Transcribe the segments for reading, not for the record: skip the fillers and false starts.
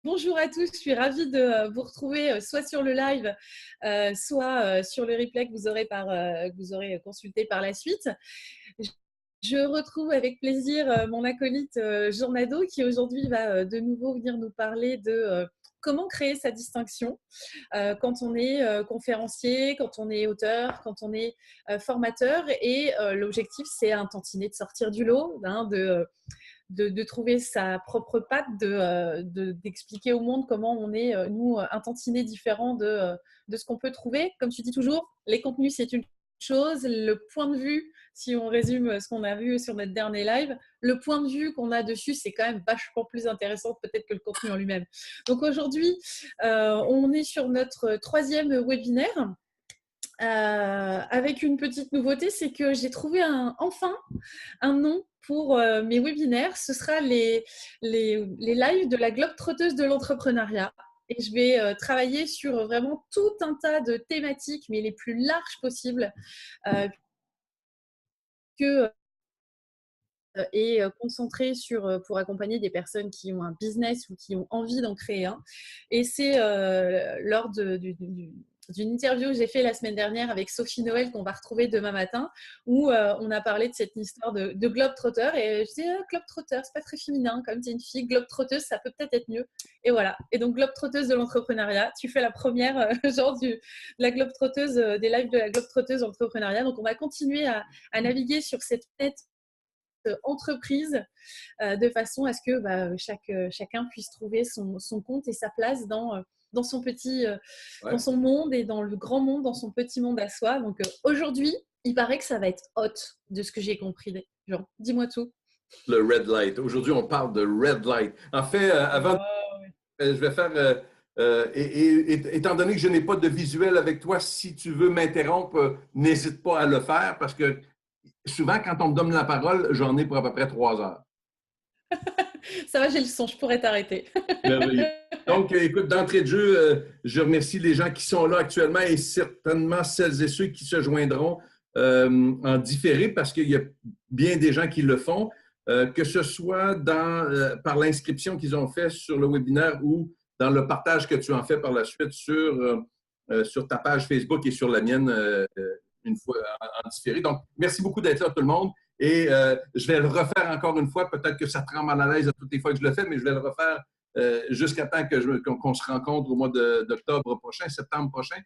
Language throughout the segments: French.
Bonjour à tous, je suis ravie de vous retrouver soit sur le live, soit sur le replay que vous aurez consulté par la suite. Je retrouve avec plaisir mon acolyte Jornado qui aujourd'hui va de nouveau venir nous parler de comment créer sa distinction quand on est conférencier, quand on est auteur, quand on est formateur. Et l'objectif, c'est un tantinet de sortir du lot, de trouver sa propre patte, d'expliquer au monde comment on est, nous, un tantinet différent de ce qu'on peut trouver. Comme tu dis toujours, les contenus, c'est une chose. Le point de vue, si on résume ce qu'on a vu sur notre dernier live, le point de vue qu'on a dessus, c'est quand même vachement plus intéressant peut-être que le contenu en lui-même. Donc aujourd'hui, on est sur notre troisième webinaire. Avec une petite nouveauté, c'est que j'ai trouvé enfin un nom pour mes webinaires. Ce sera les lives de la globe trotteuse de l'entrepreneuriat. Et je vais travailler sur vraiment tout un tas de thématiques, mais les plus larges possibles, et concentré pour accompagner des personnes qui ont un business ou qui ont envie d'en créer un. Et c'est lors d'une interview que j'ai fait la semaine dernière avec Sophie Noël qu'on va retrouver demain matin, où on a parlé de cette histoire de globe-trotter. Et je dis globe-trotter, c'est pas très féminin, comme tu es une fille, globe-trotteuse, ça peut peut-être être mieux. Et voilà. Et donc globe-trotteuse de l'entrepreneuriat, tu fais la première de la globe-trotteuse, des lives de la globe-trotteuse d'entrepreneuriat. Donc on va continuer à naviguer sur cette tête entreprise de façon à ce que chacun puisse trouver son compte et sa place dans son petit, dans son monde et dans le grand monde, dans son petit monde à soi. Donc aujourd'hui, il paraît que ça va être hot de ce que j'ai compris. Jean, dis-moi tout. Le red light. Aujourd'hui, on parle de red light. En fait, avant, je vais faire... étant donné que je n'ai pas de visuel avec toi, si tu veux m'interrompre, n'hésite pas à le faire parce que souvent, quand on me donne la parole, j'en ai pour à peu près 3 heures. Ça va, j'ai le son, je pourrais t'arrêter. Merveilleux. Donc, écoute, d'entrée de jeu, je remercie les gens qui sont là actuellement et certainement celles et ceux qui se joindront en différé parce qu'il y a bien des gens qui le font, que ce soit par l'inscription qu'ils ont fait sur le webinaire ou dans le partage que tu en fais par la suite sur ta page Facebook et sur la mienne une fois en différé. Donc, merci beaucoup d'être là, tout le monde. Et je vais le refaire encore une fois. Peut-être que ça te rend mal à l'aise à toutes les fois que je le fais, mais je vais le refaire jusqu'à temps qu'on se rencontre au mois d'octobre prochain, septembre prochain.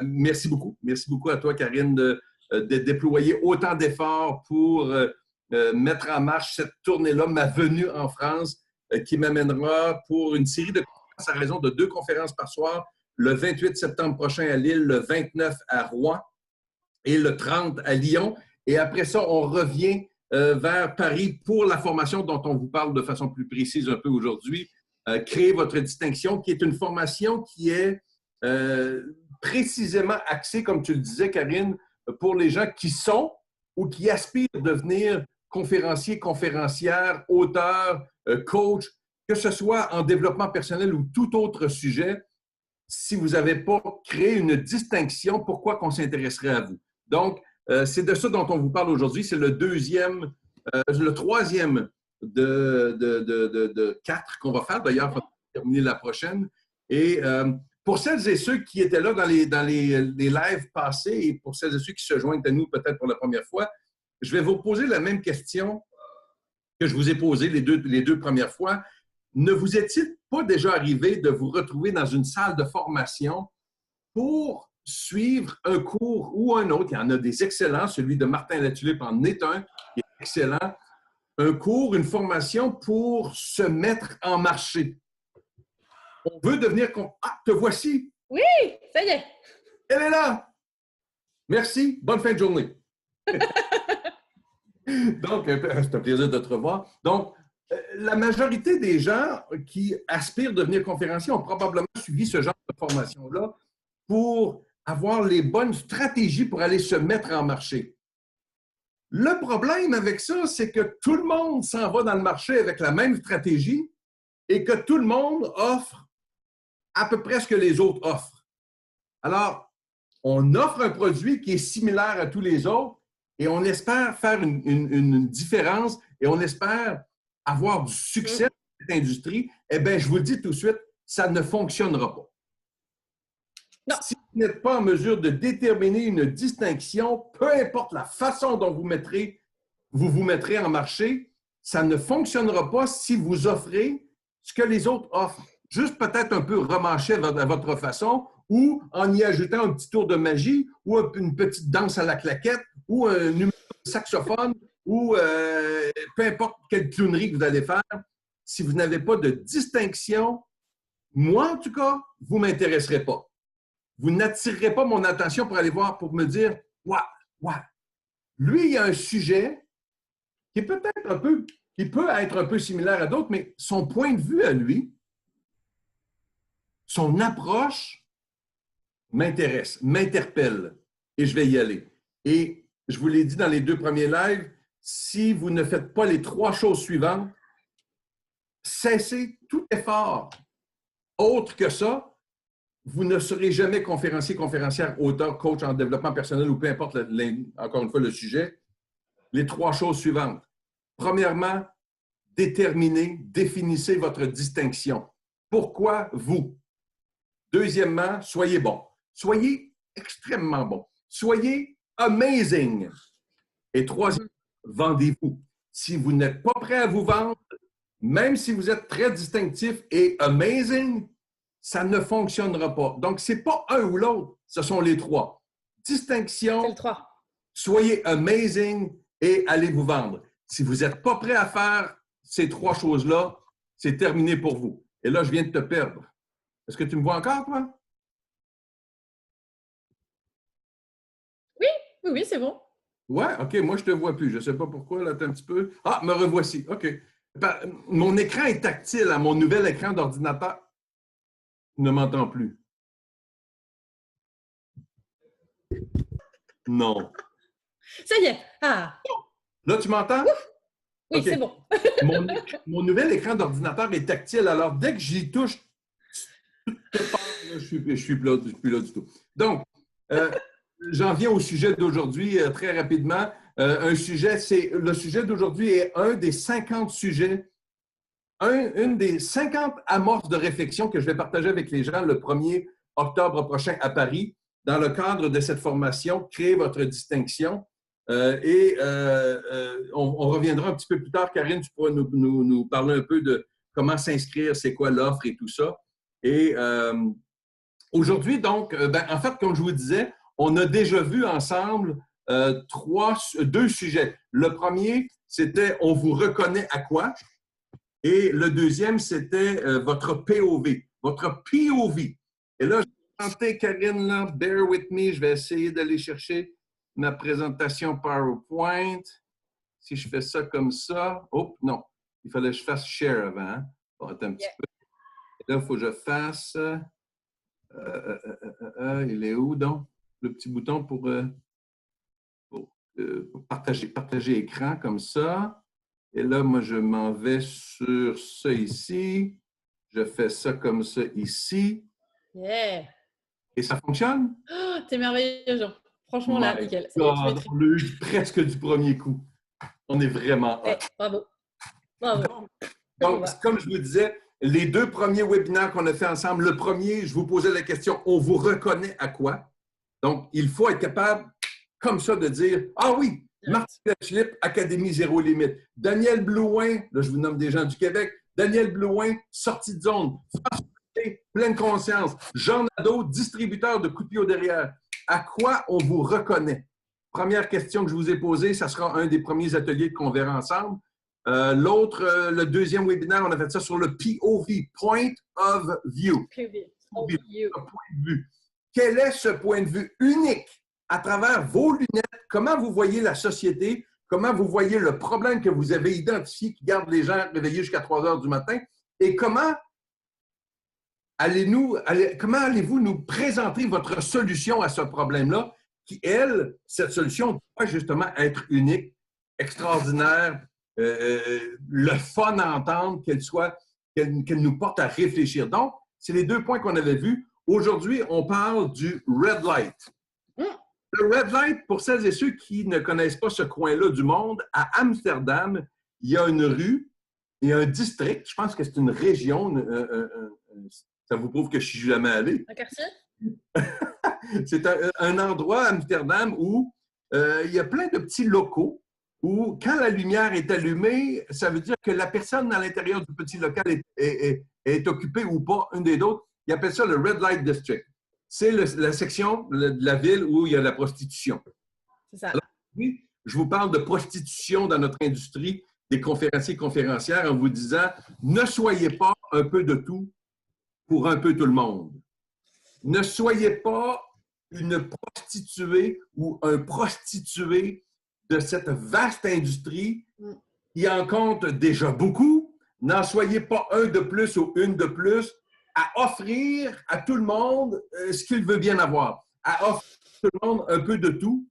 Merci beaucoup. Merci beaucoup à toi, Karine, de déployer autant d'efforts pour mettre en marche cette tournée-là, ma venue en France, qui m'amènera pour une série de conférences à raison de 2 conférences par soir, le 28 septembre prochain à Lille, le 29 à Rouen et le 30 à Lyon. Et après ça, on revient vers Paris pour la formation dont on vous parle de façon plus précise un peu aujourd'hui. Créer votre distinction, qui est une formation qui est précisément axée, comme tu le disais, Karine, pour les gens qui sont ou qui aspirent à devenir conférenciers, conférencières, auteurs, coach, que ce soit en développement personnel ou tout autre sujet. Si vous n'avez pas créé une distinction, pourquoi qu'on s'intéresserait à vous? Donc, c'est de ça dont on vous parle aujourd'hui. C'est le troisième de 4 qu'on va faire. D'ailleurs, on va terminer la prochaine. Et pour celles et ceux qui étaient là dans les lives passés et pour celles et ceux qui se joignent à nous peut-être pour la première fois, je vais vous poser la même question que je vous ai posée les deux premières fois. Ne vous est-il pas déjà arrivé de vous retrouver dans une salle de formation pour suivre un cours ou un autre? Il y en a des excellents. Celui de Martin Latulippe en est un qui est excellent. Un cours, une formation pour se mettre en marché. On veut devenir... Ah, te voici! Oui, ça y est! Elle est là! Merci. Bonne fin de journée. Donc, c'est un plaisir de te revoir. Donc, la majorité des gens qui aspirent à devenir conférenciers ont probablement suivi ce genre de formation-là pour avoir les bonnes stratégies pour aller se mettre en marché. Le problème avec ça, c'est que tout le monde s'en va dans le marché avec la même stratégie et que tout le monde offre à peu près ce que les autres offrent. Alors, on offre un produit qui est similaire à tous les autres et on espère faire une différence et on espère avoir du succès industrie, eh bien, je vous le dis tout de suite, ça ne fonctionnera pas. Non. Si vous n'êtes pas en mesure de déterminer une distinction, peu importe la façon dont vous vous mettrez en marché, ça ne fonctionnera pas si vous offrez ce que les autres offrent. Juste peut-être un peu remâché à votre façon ou en y ajoutant un petit tour de magie ou une petite danse à la claquette ou un numéro de saxophone ou peu importe quelle clownerie que vous allez faire. Si vous n'avez pas de distinction, moi, en tout cas, vous ne m'intéresserez pas. Vous n'attirerez pas mon attention pour aller voir, pour me dire, ouais, lui, il y a un sujet qui est peut-être un peu, qui peut être un peu similaire à d'autres, mais son point de vue à lui, son approche m'intéresse, m'interpelle et je vais y aller. Et je vous l'ai dit dans les 2 premiers lives, si vous ne faites pas les 3 choses suivantes, cessez tout effort autre que ça, vous ne serez jamais conférencier, conférencière, auteur, coach en développement personnel ou peu importe, encore une fois, le sujet. Les 3 choses suivantes. Premièrement, définissez votre distinction. Pourquoi vous? Deuxièmement, soyez bon. Soyez extrêmement bon. Soyez amazing. Et troisièmement, vendez-vous. Si vous n'êtes pas prêt à vous vendre, même si vous êtes très distinctif et amazing, ça ne fonctionnera pas. Donc, ce n'est pas un ou l'autre, ce sont les 3. Distinction, le 3. Soyez amazing et allez vous vendre. Si vous n'êtes pas prêt à faire ces 3 choses-là, c'est terminé pour vous. Et là, je viens de te perdre. Est-ce que tu me vois encore, toi? Oui, c'est bon. Ouais, OK, moi, je ne te vois plus. Je ne sais pas pourquoi, là, un petit peu. Ah, me revoici. OK. Mon écran est tactile, hein? Mon nouvel écran d'ordinateur ne m'entend plus. Non. Ça y est. Ah. Là, tu m'entends? Oui, okay. C'est bon. mon nouvel écran d'ordinateur est tactile, alors dès que j'y touche, je ne suis plus là du tout. Donc, j'en viens au sujet d'aujourd'hui très rapidement. Le sujet d'aujourd'hui est un des 50 sujets, une des 50 amorces de réflexion que je vais partager avec les gens le 1er octobre prochain à Paris, dans le cadre de cette formation, Créer votre distinction. On reviendra un petit peu plus tard. Karine, tu pourras nous parler un peu de comment s'inscrire, c'est quoi l'offre et tout ça. Et aujourd'hui, donc, en fait, comme je vous disais, on a déjà vu ensemble 2 sujets. Le premier, c'était « On vous reconnaît à quoi? » Et le deuxième, c'était votre POV, votre POV. Et là, je sentais, Karine, là, bear with me, je vais essayer d'aller chercher ma présentation PowerPoint. Si je fais ça comme ça, oh non, il fallait que je fasse share avant. Hein? Bon, attends un petit peu. Et là, il faut que je fasse. Il est où donc? Le petit bouton pour partager écran comme ça. Et là, moi, je m'en vais sur ça ici. Je fais ça comme ça ici. Yeah. Et ça fonctionne? Oh, t'es merveilleux, Jean. Franchement, là, nickel. On l'a eu presque du premier coup. On est vraiment hot. Bravo. Donc, comme je vous disais, les 2 premiers webinaires qu'on a fait ensemble, le premier, je vous posais la question, on vous reconnaît à quoi? Donc, il faut être capable, comme ça, de dire, ah oui, Martin Philippe, Académie Zéro Limite. Daniel Blouin, là, je vous nomme des gens du Québec. Daniel Blouin, sortie de zone. Pleine conscience. Jean Nadeau, distributeur de coups de pied au derrière. À quoi on vous reconnaît? Première question que je vous ai posée, ça sera un des premiers ateliers qu'on verra ensemble. Le deuxième webinaire, on a fait ça sur le POV, Point of View. Point de vue. Quel est ce point de vue unique à travers vos lunettes? Comment vous voyez la société? Comment vous voyez le problème que vous avez identifié qui garde les gens réveillés jusqu'à 3 heures du matin? Et comment allez-vous nous présenter votre solution à ce problème-là qui, cette solution doit justement être unique, extraordinaire, le fun à entendre, qu'elle nous porte à réfléchir. Donc, c'est les 2 points qu'on avait vus. Aujourd'hui, on parle du red light. Le red light, pour celles et ceux qui ne connaissent pas ce coin-là du monde, à Amsterdam, il y a une rue et un district, je pense que c'est une région, ça vous prouve que je suis jamais allé. Un quartier? C'est un endroit, Amsterdam, où il y a plein de petits locaux où, quand la lumière est allumée, ça veut dire que la personne à l'intérieur du petit local est occupée ou pas, une des autres. Ils appellent ça le Red Light District. C'est la section de la ville où il y a la prostitution. C'est ça. Alors, oui, je vous parle de prostitution dans notre industrie des conférenciers et conférencières en vous disant, ne soyez pas un peu de tout pour un peu tout le monde. Ne soyez pas une prostituée ou un prostitué de cette vaste industrie qui en compte déjà beaucoup. N'en soyez pas un de plus ou une de plus à offrir à tout le monde ce qu'il veut bien avoir, à offrir à tout le monde un peu de tout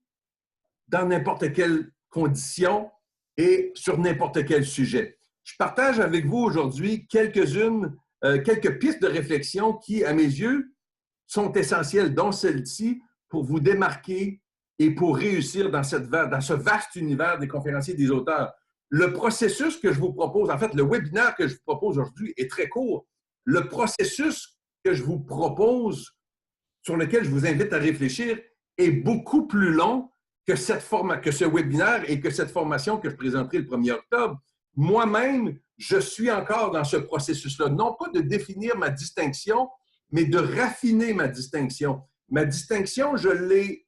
dans n'importe quelle condition et sur n'importe quel sujet. Je partage avec vous aujourd'hui quelques pistes de réflexion qui, à mes yeux, sont essentielles, dont celle-ci, pour vous démarquer et pour réussir dans ce vaste univers des conférenciers et des auteurs. Le processus que je vous propose, en fait, le webinaire que je vous propose aujourd'hui est très court. Le processus que je vous propose, sur lequel je vous invite à réfléchir, est beaucoup plus long que ce webinaire et que cette formation que je présenterai le 1er octobre. Moi-même, je suis encore dans ce processus-là. Non pas de définir ma distinction, mais de raffiner ma distinction. Ma distinction, je l'ai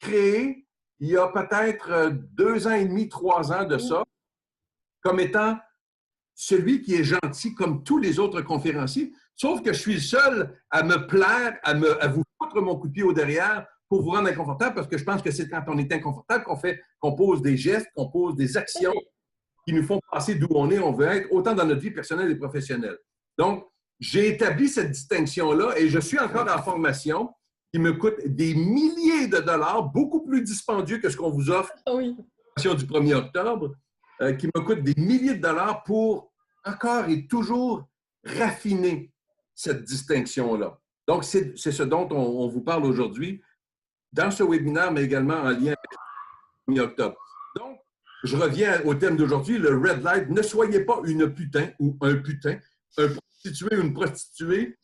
créée il y a peut-être 2 ans et demi, 3 ans de ça, comme étant celui qui est gentil comme tous les autres conférenciers, sauf que je suis le seul à me plaire, à vous foutre mon coup de pied au derrière pour vous rendre inconfortable, parce que je pense que c'est quand on est inconfortable qu'on pose des gestes, qu'on pose des actions qui nous font passer d'où on veut être, autant dans notre vie personnelle et professionnelle. Donc, j'ai établi cette distinction-là et je suis encore en formation qui me coûte des milliers de dollars, beaucoup plus dispendieux que ce qu'on vous offre Oui. la formation du 1er octobre, qui me coûte des milliers de dollars pour encore et toujours raffiner cette distinction-là. Donc, c'est ce dont on vous parle aujourd'hui dans ce webinaire, mais également en lien avec le 1er octobre. Donc, je reviens au thème d'aujourd'hui, le red light. Ne soyez pas une putain ou un putain, un prostitué ou une prostituée.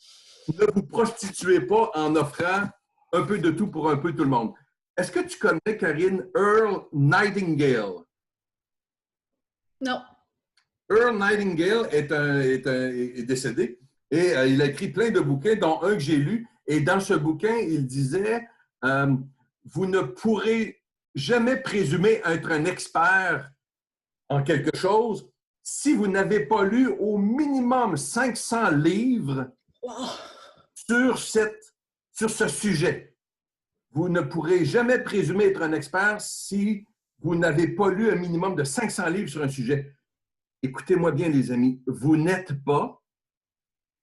Ne vous prostituez pas en offrant un peu de tout pour un peu tout le monde. Est-ce que tu connais, Karine, Earl Nightingale? Non. Earl Nightingale est décédé et il a écrit plein de bouquins, dont un que j'ai lu. Et dans ce bouquin, il disait vous ne pourrez jamais présumer être un expert en quelque chose si vous n'avez pas lu au minimum 500 livres sur ce sujet. Vous ne pourrez jamais présumer être un expert si vous n'avez pas lu un minimum de 500 livres sur un sujet. Écoutez-moi bien, les amis, vous n'êtes pas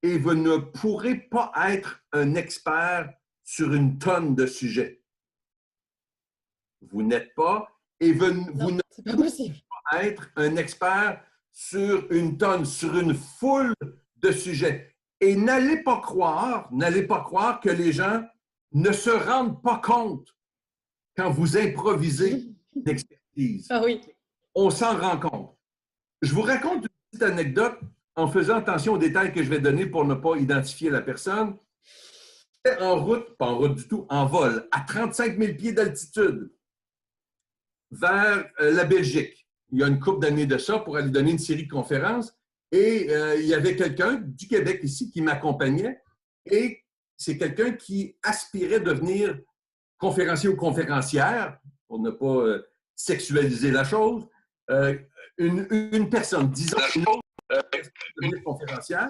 et vous ne pourrez pas être un expert sur une tonne de sujets. Vous n'êtes pas et vous ne pouvez pas être un expert sur une tonne, sur une foule de sujets. Et n'allez pas croire que les gens ne se rendent pas compte quand vous improvisez une expertise. Ah oui. On s'en rend compte. Je vous raconte une petite anecdote en faisant attention aux détails que je vais donner pour ne pas identifier la personne. J'étais en route, pas en route du tout, en vol, à 35 000 pieds d'altitude, vers la Belgique. Il y a une couple d'années de ça pour aller donner une série de conférences. Et il y avait quelqu'un du Québec ici qui m'accompagnait. Et c'est quelqu'un qui aspirait à devenir conférencier ou conférencière, pour ne pas sexualiser la chose. Une personne, disons, devenir conférencière.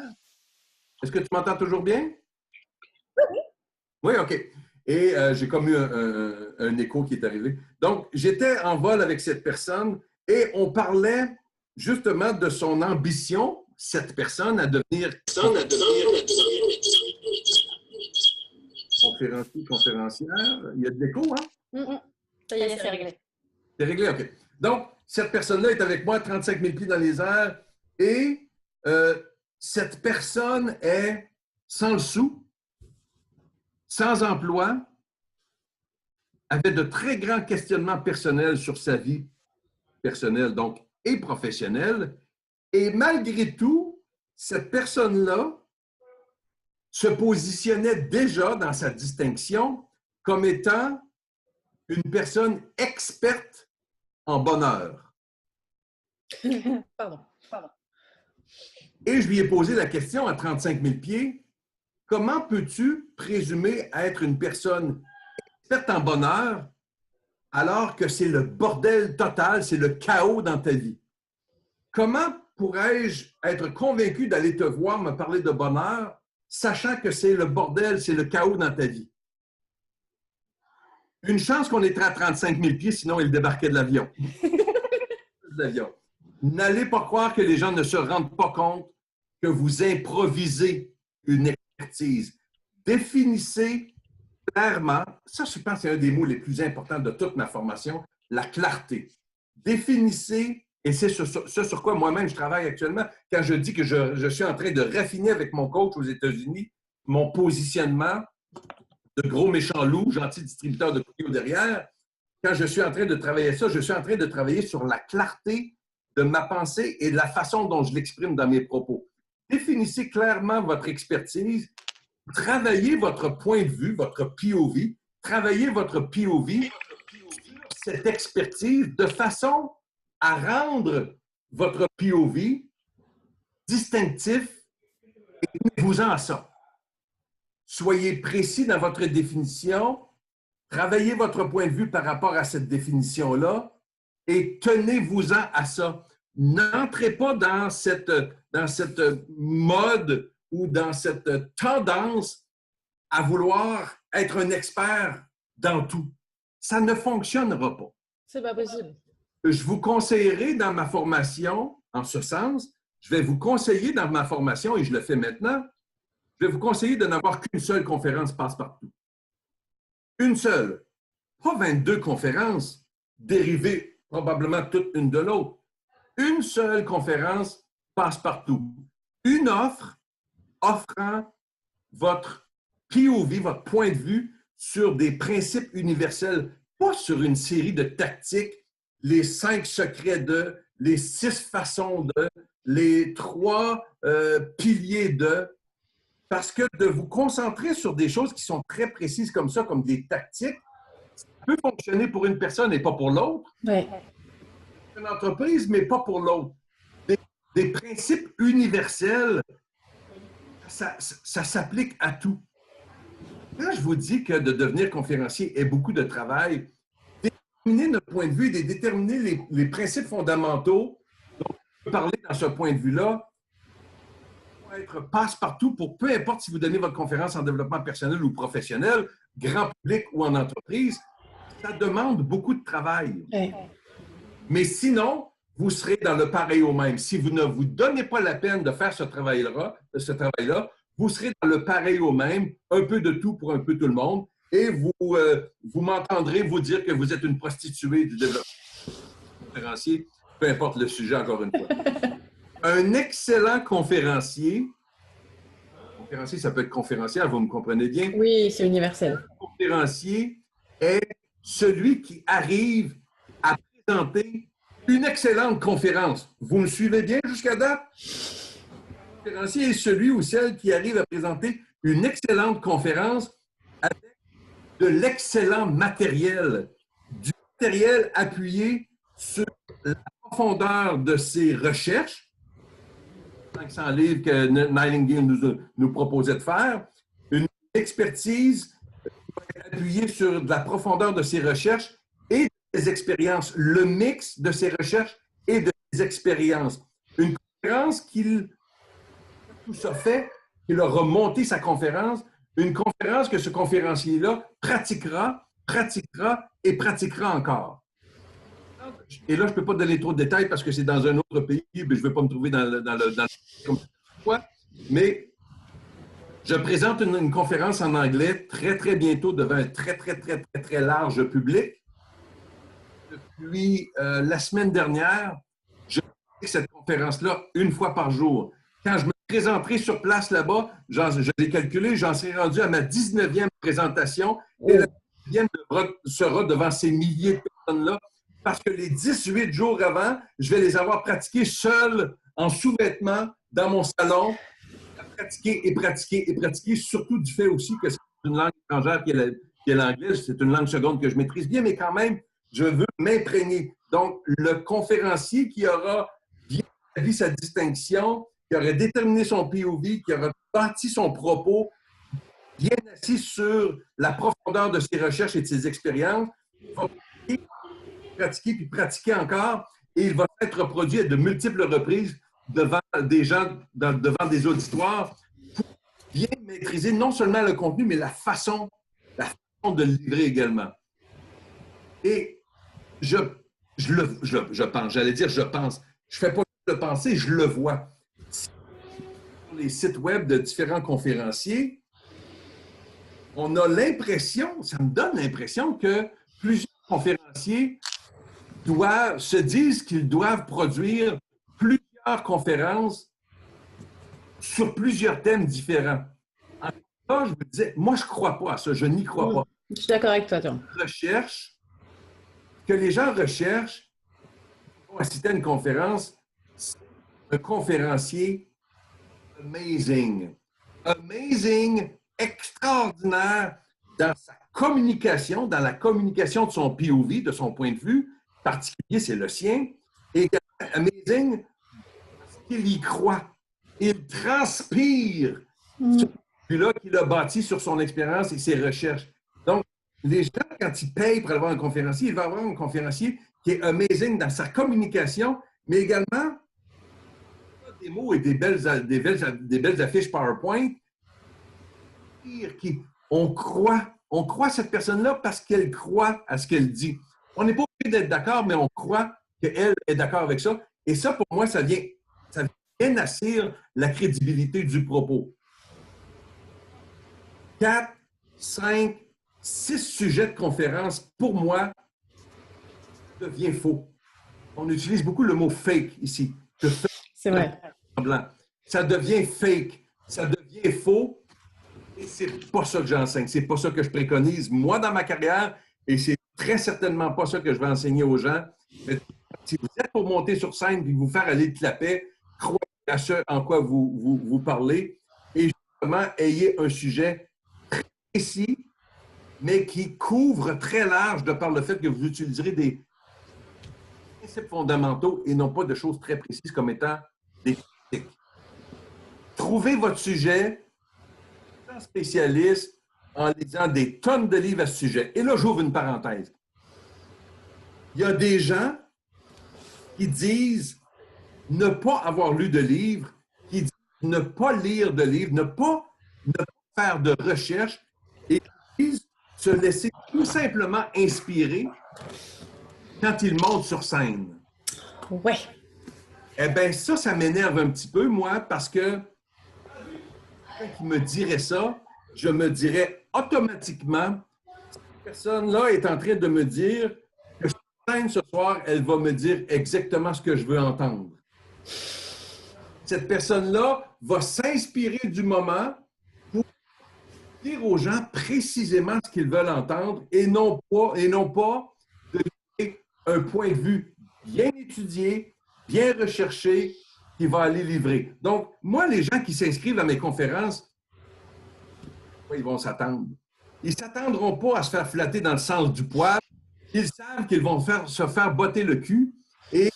Est-ce que tu m'entends toujours bien? Oui. Oui, OK. Et j'ai comme eu un écho qui est arrivé. Donc, j'étais en vol avec cette personne et on parlait justement de son ambition, cette personne, à devenir conférencier, conférencière. Il y a de l'écho, hein? Ça y est, c'est réglé. C'est réglé, OK. Donc, cette personne-là est avec moi, 35 000 pieds dans les airs, et cette personne est sans le sou, sans emploi, avait de très grands questionnements personnels sur sa vie personnelle, donc, et professionnelle, Et malgré tout, cette personne-là se positionnait déjà dans sa distinction comme étant une personne experte en bonheur. Pardon. Et je lui ai posé la question à 35 000 pieds, comment peux-tu présumer être une personne experte en bonheur alors que c'est le bordel total, c'est le chaos dans ta vie? Comment pourrais-je être convaincu d'aller te voir me parler de bonheur, sachant que c'est le bordel, c'est le chaos dans ta vie? Une chance qu'on était à 35 000 pieds, sinon il débarquait de l'avion. N'allez pas croire que les gens ne se rendent pas compte que vous improvisez une expertise. Définissez clairement, ça je pense que c'est un des mots les plus importants de toute ma formation, la clarté. Définissez, et c'est ce sur quoi moi-même je travaille actuellement, quand je dis que je suis en train de raffiner avec mon coach aux États-Unis mon positionnement de gros méchant loup, gentil distributeur de cookies au derrière, quand je suis en train de travailler ça, je suis en train de travailler sur la clarté de ma pensée et de la façon dont je l'exprime dans mes propos. Définissez clairement votre expertise, travaillez votre point de vue, votre POV, travaillez votre POV, cette expertise, de façon à rendre votre POV distinctif et tenez-vous-en à ça. Soyez précis dans votre définition, travaillez votre point de vue par rapport à cette définition-là et tenez-vous-en à ça. N'entrez pas dans cette mode ou dans cette tendance à vouloir être un expert dans tout. Ça ne fonctionnera pas. C'est pas possible. Je vous conseillerais dans ma formation, en ce sens, je vais vous conseiller dans ma formation, et je le fais maintenant, je vais vous conseiller de n'avoir qu'une seule conférence passe-partout. Une seule. Pas 22 conférences dérivées probablement toutes une de l'autre. Une seule conférence passe-partout. Une offre offrant votre POV, votre point de vue sur des principes universels, pas sur une série de tactiques, les 5 secrets de, les 6 façons de, les 3 piliers de, parce que de vous concentrer sur des choses qui sont très précises comme ça, comme des tactiques, ça peut fonctionner pour une personne et pas pour l'autre. Ouais. Une entreprise, mais pas pour l'autre. Des principes universels, ça s'applique à tout. Quand je vous dis que de devenir conférencier est beaucoup de travail, déterminer notre point de vue et déterminer les principes fondamentaux dont on peut parler dans ce point de vue-là, pour être passe-partout pour peu importe si vous donnez votre conférence en développement personnel ou professionnel, grand public ou en entreprise, ça demande beaucoup de travail. Ouais. Mais sinon, vous serez dans le pareil au même. Si vous ne vous donnez pas la peine de faire ce travail-là, vous serez dans le pareil au même, un peu de tout pour un peu tout le monde, et vous m'entendrez vous dire que vous êtes une prostituée du développement conférencier, peu importe le sujet, encore une fois. Un excellent conférencier, ça peut être conférencière, vous me comprenez bien? Oui, c'est universel. Un conférencier est celui qui arrive à présenter une excellente conférence. Vous me suivez bien jusqu'à date? Le conférencier est celui ou celle qui arrive à présenter une excellente conférence avec de l'excellent matériel, du matériel appuyé sur la profondeur de ses recherches, 500 livres que Nightingale nous proposait de faire, une expertise appuyée sur de la profondeur de ses recherches et des expériences, le mix de ses recherches et de ses expériences. Une conférence tout ça fait, qu'il aura monté sa conférence, une conférence que ce conférencier-là pratiquera et pratiquera encore. Et là, je ne peux pas donner trop de détails parce que c'est dans un autre pays, mais je ne veux pas me trouver dans le mais je présente une conférence en anglais très, très bientôt devant un très, très, très, très, très large public. Depuis la semaine dernière, je fais cette conférence-là une fois par jour. Quand je me présenterai sur place là-bas, je l'ai calculé, j'en serai rendu à ma 19e présentation et la 19e sera devant ces milliers de personnes-là parce que les 18 jours avant, je vais les avoir pratiqués seuls en sous-vêtements, dans mon salon, à pratiquer et pratiquer et pratiquer, surtout du fait aussi que c'est une langue étrangère qui est l'anglais. C'est une langue seconde que je maîtrise bien, mais quand même, je veux m'imprégner. Donc, le conférencier qui aura bien établi sa distinction, qui aurait déterminé son POV, qui aura bâti son propos, bien assis sur la profondeur de ses recherches et de ses expériences, va pratiquer puis pratiquer encore, et il va être reproduit à de multiples reprises devant des gens, devant des auditoires, pour bien maîtriser non seulement le contenu, mais la façon de le livrer également. Et je pense, j'allais dire je pense, je ne fais pas le penser, je le vois. Sur les sites web de différents conférenciers, on a l'impression, ça me donne l'impression que plusieurs conférenciers se disent qu'ils doivent produire plusieurs conférences sur plusieurs thèmes différents. En tout cas, je me disais, moi, je ne crois pas à ça, je n'y crois pas. Je suis d'accord avec toi, Tom. Que les gens recherchent pour assister à une conférence, c'est un conférencier amazing. Amazing, extraordinaire dans sa communication, dans la communication de son POV, de son point de vue particulier, c'est le sien, et amazing parce qu'il y croit. Il transpire celui-là qu'il a bâti sur son expérience et ses recherches. Donc, les gens, quand ils payent pour avoir un conférencier, il va avoir un conférencier qui est amazing dans sa communication, mais également des mots et des belles affiches PowerPoint. On croit cette personne-là parce qu'elle croit à ce qu'elle dit. On n'est pas obligé d'être d'accord, mais on croit qu'elle est d'accord avec ça. Et ça, pour moi, ça vient assir la crédibilité du propos. 4, 5, 6 sujets de conférence, pour moi, devient faux. On utilise beaucoup le mot fake ici. C'est vrai. Ça devient fake, ça devient faux. Et c'est pas ça que j'enseigne, c'est pas ça que je préconise, moi, dans ma carrière, et c'est très certainement pas ça que je vais enseigner aux gens. Mais si vous êtes pour monter sur scène et vous faire aller de clapet, croyez à ce en quoi vous parlez et justement, ayez un sujet précis, mais qui couvre très large de par le fait que vous utiliserez des principes fondamentaux et non pas de choses très précises comme étant des critiques. Trouvez votre sujet, spécialiste, en lisant des tonnes de livres à ce sujet. Et là, j'ouvre une parenthèse. Il y a des gens qui disent ne pas avoir lu de livres, qui disent ne pas lire de livres, ne pas faire de recherche et qui disent se laisser tout simplement inspirer quand ils montent sur scène. Ouais. Eh bien, ça m'énerve un petit peu, moi, parce que quelqu'un qui me dirait ça, je me dirais automatiquement, cette personne-là est en train de me dire que sur scène ce soir, elle va me dire exactement ce que je veux entendre. Cette personne-là va s'inspirer du moment pour dire aux gens précisément ce qu'ils veulent entendre et non pas de donner un point de vue bien étudié, bien recherché, qui va aller livrer. Donc, moi, les gens qui s'inscrivent à mes conférences, ils vont s'attendre. Ils ne s'attendront pas à se faire flatter dans le sens du poil. Ils savent qu'ils vont se faire botter le cul et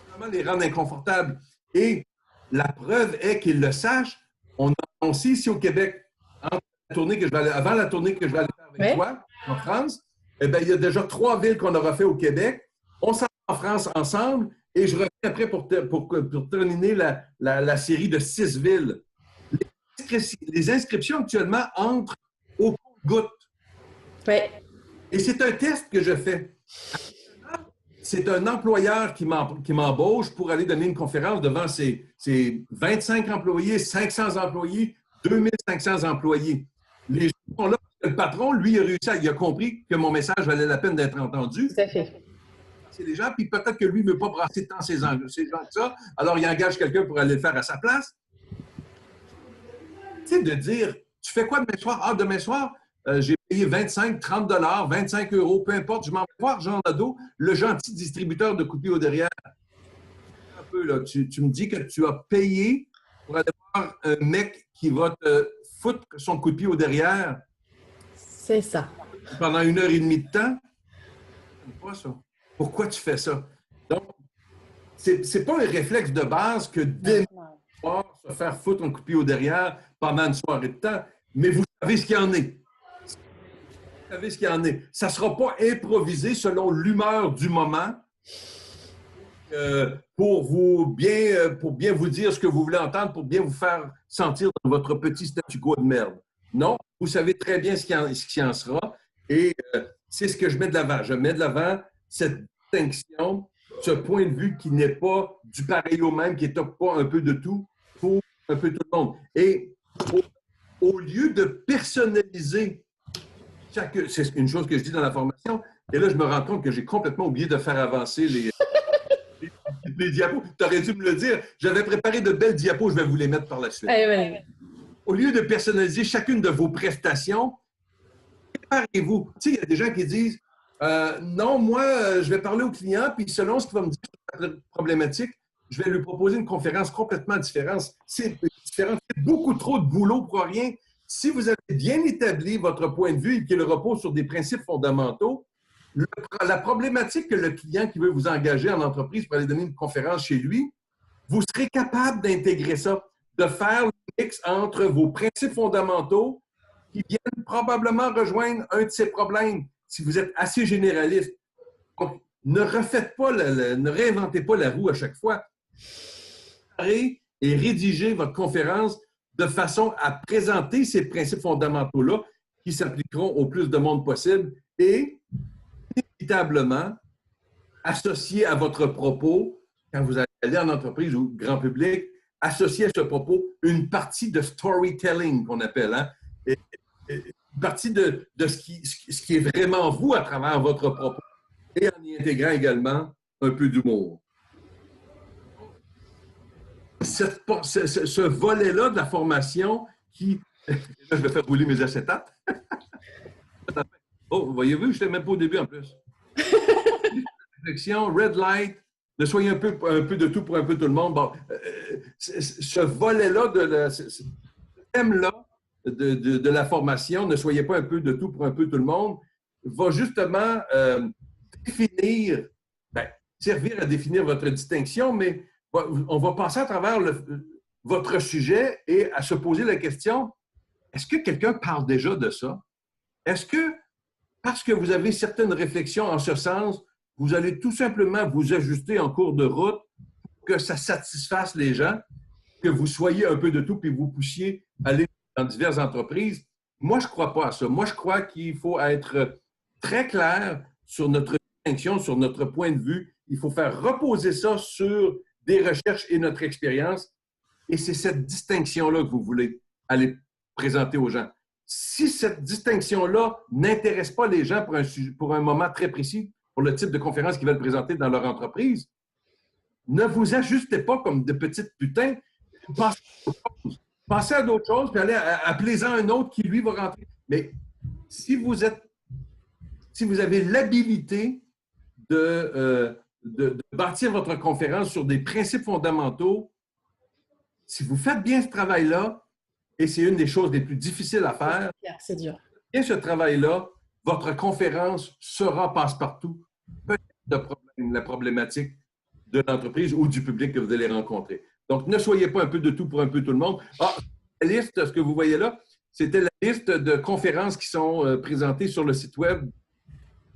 vraiment les rendre inconfortables. Et la preuve est qu'ils le sachent. On a annoncé ici au Québec, avant la tournée que je vais aller faire avec toi, en France, eh bien, il y a déjà 3 villes qu'on aura fait au Québec. On s'en va en France ensemble et je reviens après pour terminer la série de 6 villes. Les inscriptions actuellement entrent au compte-gouttes. Oui. Et c'est un test que je fais. C'est un employeur qui m'embauche pour aller donner une conférence devant ses 25 employés, 500 employés, 2500 employés. Les gens sont là. Le patron, lui, il a compris que mon message valait la peine d'être entendu. Tout à fait. C'est les gens, puis peut-être que lui ne veut pas brasser tant ces gens que ça. Alors, il engage quelqu'un pour aller le faire à sa place. Tu sais, de dire, tu fais quoi demain soir? Ah, demain soir, j'ai payé 25, 30 $, 25 €, peu importe. Je m'en vais voir Jean Nadeau, le gentil distributeur de coupiers au derrière. peu, là. Tu me dis que tu as payé pour aller voir un mec qui va te foutre son coup de pied au derrière C'est ça. pendant 1 heure et demie de temps? Pas ça. Pourquoi tu fais ça? Donc, c'est pas un réflexe de base que d'aimer se faire foutre un coup de pied au derrière pendant une soirée de temps, mais vous savez ce qu'il y en est. Vous savez ce qu'il y en est. Ça ne sera pas improvisé selon l'humeur du moment pour bien vous dire ce que vous voulez entendre, pour bien vous faire sentir dans votre petit statu quo de merde. Non, vous savez très bien ce qui en sera et c'est ce que je mets de l'avant. Je mets de l'avant cette distinction, ce point de vue qui n'est pas du pareil au même, qui n'est pas un peu de tout pour un peu tout le monde. Et au lieu de personnaliser c'est une chose que je dis dans la formation, et là, je me rends compte que j'ai complètement oublié de faire avancer les diapos. Tu aurais dû me le dire. J'avais préparé de belles diapos, je vais vous les mettre par la suite. Au lieu de personnaliser chacune de vos prestations, préparez-vous. Tu sais, il y a des gens qui disent non, moi, je vais parler au client, puis selon ce qu'il va me dire sur la problématique, je vais lui proposer une conférence complètement différente. C'est beaucoup trop de boulot pour rien. Si vous avez bien établi votre point de vue et qu'il repose sur des principes fondamentaux, la problématique que le client qui veut vous engager en entreprise pour aller donner une conférence chez lui, vous serez capable d'intégrer ça, de faire le mix entre vos principes fondamentaux qui viennent probablement rejoindre un de ces problèmes si vous êtes assez généraliste. Donc, ne refaites pas, ne réinventez pas la roue à chaque fois. Préparez et rédigez votre conférence de façon à présenter ces principes fondamentaux-là qui s'appliqueront au plus de monde possible et, inévitablement, associer à votre propos, quand vous allez en entreprise ou grand public, associer à ce propos une partie de storytelling qu'on appelle, hein? Une partie de ce qui est vraiment vous à travers votre propos et en y intégrant également un peu d'humour. Ce volet-là de la formation qui... Là, je vais faire rouler mes acétates. Oh, voyez-vous, je n'étais même pas au début en plus. Réflexion, red light, de soyez un peu de tout pour un peu tout le monde. Bon, ce volet-là, ce thème-là de la formation, ne soyez pas un peu de tout pour un peu tout le monde, va justement définir, servir à définir votre distinction, mais on va passer à travers votre sujet et à se poser la question, est-ce que quelqu'un parle déjà de ça? Est-ce que, parce que vous avez certaines réflexions en ce sens, vous allez tout simplement vous ajuster en cours de route pour que ça satisfasse les gens, que vous soyez un peu de tout puis vous poussiez aller dans diverses entreprises? Moi, je ne crois pas à ça. Moi, je crois qu'il faut être très clair sur notre distinction, sur notre point de vue. Il faut faire reposer ça sur des recherches et notre expérience. Et c'est cette distinction-là que vous voulez aller présenter aux gens. Si cette distinction-là n'intéresse pas les gens pour un moment très précis, pour le type de conférence qu'ils veulent présenter dans leur entreprise, ne vous ajustez pas comme de petites putains. Pensez à d'autres choses, puis appelez-en un autre qui, lui, va rentrer. Mais si vous avez l'habilité de bâtir votre conférence sur des principes fondamentaux, si vous faites bien ce travail-là, et c'est une des choses les plus difficiles à faire, c'est dur. Et ce travail-là, votre conférence sera passe-partout, peu de la problématique de l'entreprise ou du public que vous allez rencontrer. Donc, ne soyez pas un peu de tout pour un peu tout le monde. La liste, ce que vous voyez là, c'était la liste de conférences qui sont présentées sur le site web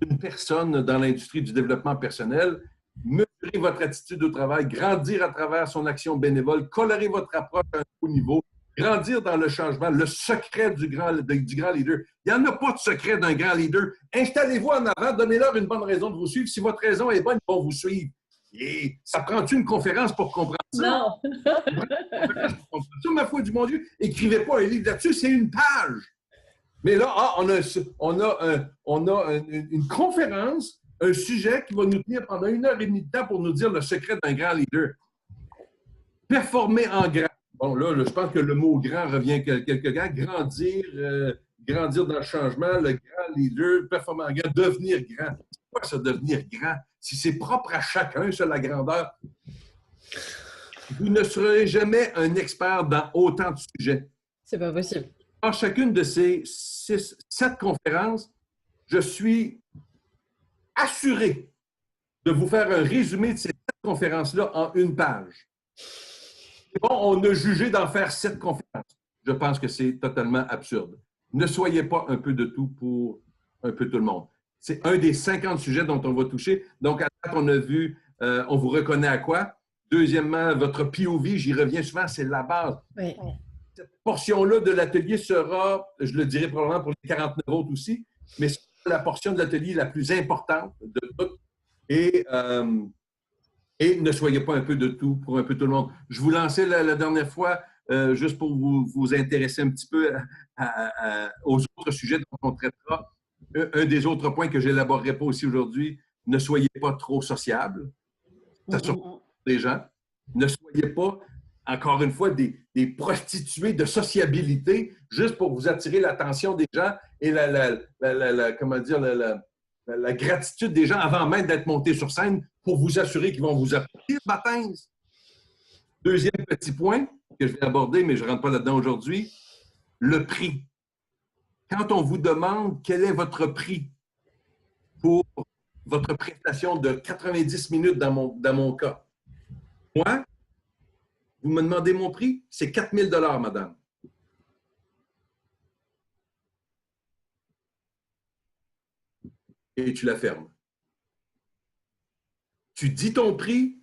d'une personne dans l'industrie du développement personnel. Mesurer votre attitude au travail, grandir à travers son action bénévole, colorer votre approche à un haut niveau, grandir dans le changement, le secret du grand leader. Il n'y en a pas de secret d'un grand leader. Installez-vous en avant, donnez-leur une bonne raison de vous suivre. Si votre raison est bonne, ils vont vous suivre. Et ça prend-tu une conférence pour comprendre ça? Non. Ça, ma foi du mon Dieu, écrivez pas un livre là-dessus, c'est une page. Mais là, on a une conférence, un sujet qui va nous tenir pendant 1 heure et demie de temps pour nous dire le secret d'un grand leader. Performer en grand. Bon, là, je pense que le mot grand revient quelque temps. Grandir dans le changement, le grand leader, performer en grand, devenir grand. C'est quoi ça, devenir grand? Si c'est propre à chacun, ça, la grandeur. Vous ne serez jamais un expert dans autant de sujets. C'est pas possible. Dans chacune de ces 7 conférences, je suis assuré de vous faire un résumé de ces 7 conférences-là en une page. Bon, on a jugé d'en faire 7 conférences. Je pense que c'est totalement absurde. Ne soyez pas un peu de tout pour un peu tout le monde. C'est un des 50 sujets dont on va toucher. Donc, à date, on a vu, on vous reconnaît à quoi? Deuxièmement, votre POV, j'y reviens souvent, c'est la base. Oui. Cette portion-là de l'atelier sera, je le dirai probablement pour les 49 autres aussi, mais c'est la portion de l'atelier la plus importante de toutes. Et ne soyez pas un peu de tout pour un peu tout le monde. Je vous lançais la dernière fois, juste pour vous intéresser un petit peu aux autres sujets dont on traitera. Un des autres points que je n'élaborerai pas aussi aujourd'hui, ne soyez pas trop sociable. Ça surprend les gens. Ne soyez pas, encore une fois, des prostituées de sociabilité juste pour vous attirer l'attention des gens et comment dire, la gratitude des gens avant même d'être montés sur scène pour vous assurer qu'ils vont vous apporter le baptême. Deuxième petit point que je vais aborder, mais je ne rentre pas là-dedans aujourd'hui, le prix. Quand on vous demande quel est votre prix pour votre prestation de 90 minutes dans mon cas, moi, vous me demandez mon prix, c'est 4 000 $, madame. Et tu la fermes. Tu dis ton prix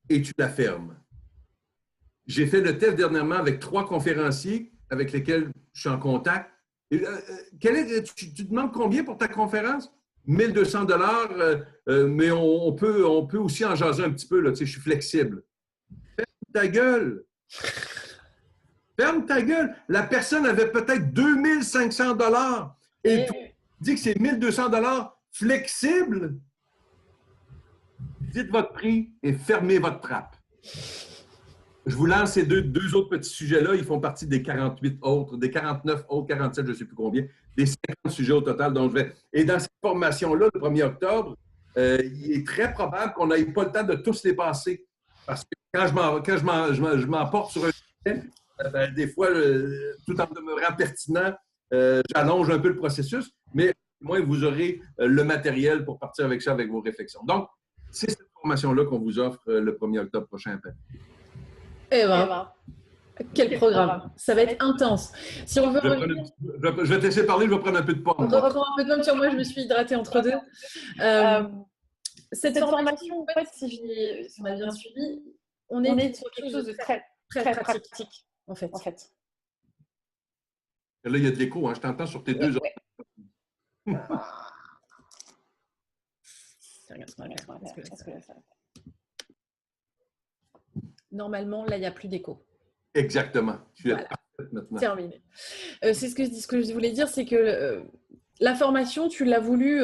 et tu la fermes. J'ai fait le test dernièrement avec 3 conférenciers avec lesquels je suis en contact. Et, tu demandes combien pour ta conférence? 1 200 $, mais on peut aussi en jaser un petit peu. Là, tu sais, je suis flexible. Ferme ta gueule! Ferme ta gueule! La personne avait peut-être 2 500 $ et toi, tu dis que c'est 1 200 $ flexible. Dites votre prix et fermez votre trappe. Je vous lance ces deux autres petits sujets-là. Ils font partie des 48 autres, des 49 autres, 47, je ne sais plus combien, des 50 sujets au total dont je vais. Et dans cette formation-là, le 1er octobre, il est très probable qu'on n'ait pas le temps de tous les passer. Parce que quand je m'emporte sur un sujet, des fois, tout en demeurant pertinent, j'allonge un peu le processus, mais au moins, vous aurez le matériel pour partir avec ça, avec vos réflexions. Donc, c'est cette formation-là qu'on vous offre le 1er octobre prochain. Eh ben, quel programme. Ça va être intense. Si on veut je vais te laisser parler, je vais prendre un peu de pomme. Reprends un peu de pomme sur moi, je me suis hydratée entre deux. Cette formation, en fait, si on a bien suivi, on est sur quelque chose de très, très pratique, en fait. Là, il y a de l'écho, hein? Je t'entends sur tes deux oreilles. Normalement, là, il n'y a plus d'écho. Exactement. Voilà. Maintenant. Terminé. C'est ce que je voulais dire, c'est que la formation, tu l'as voulu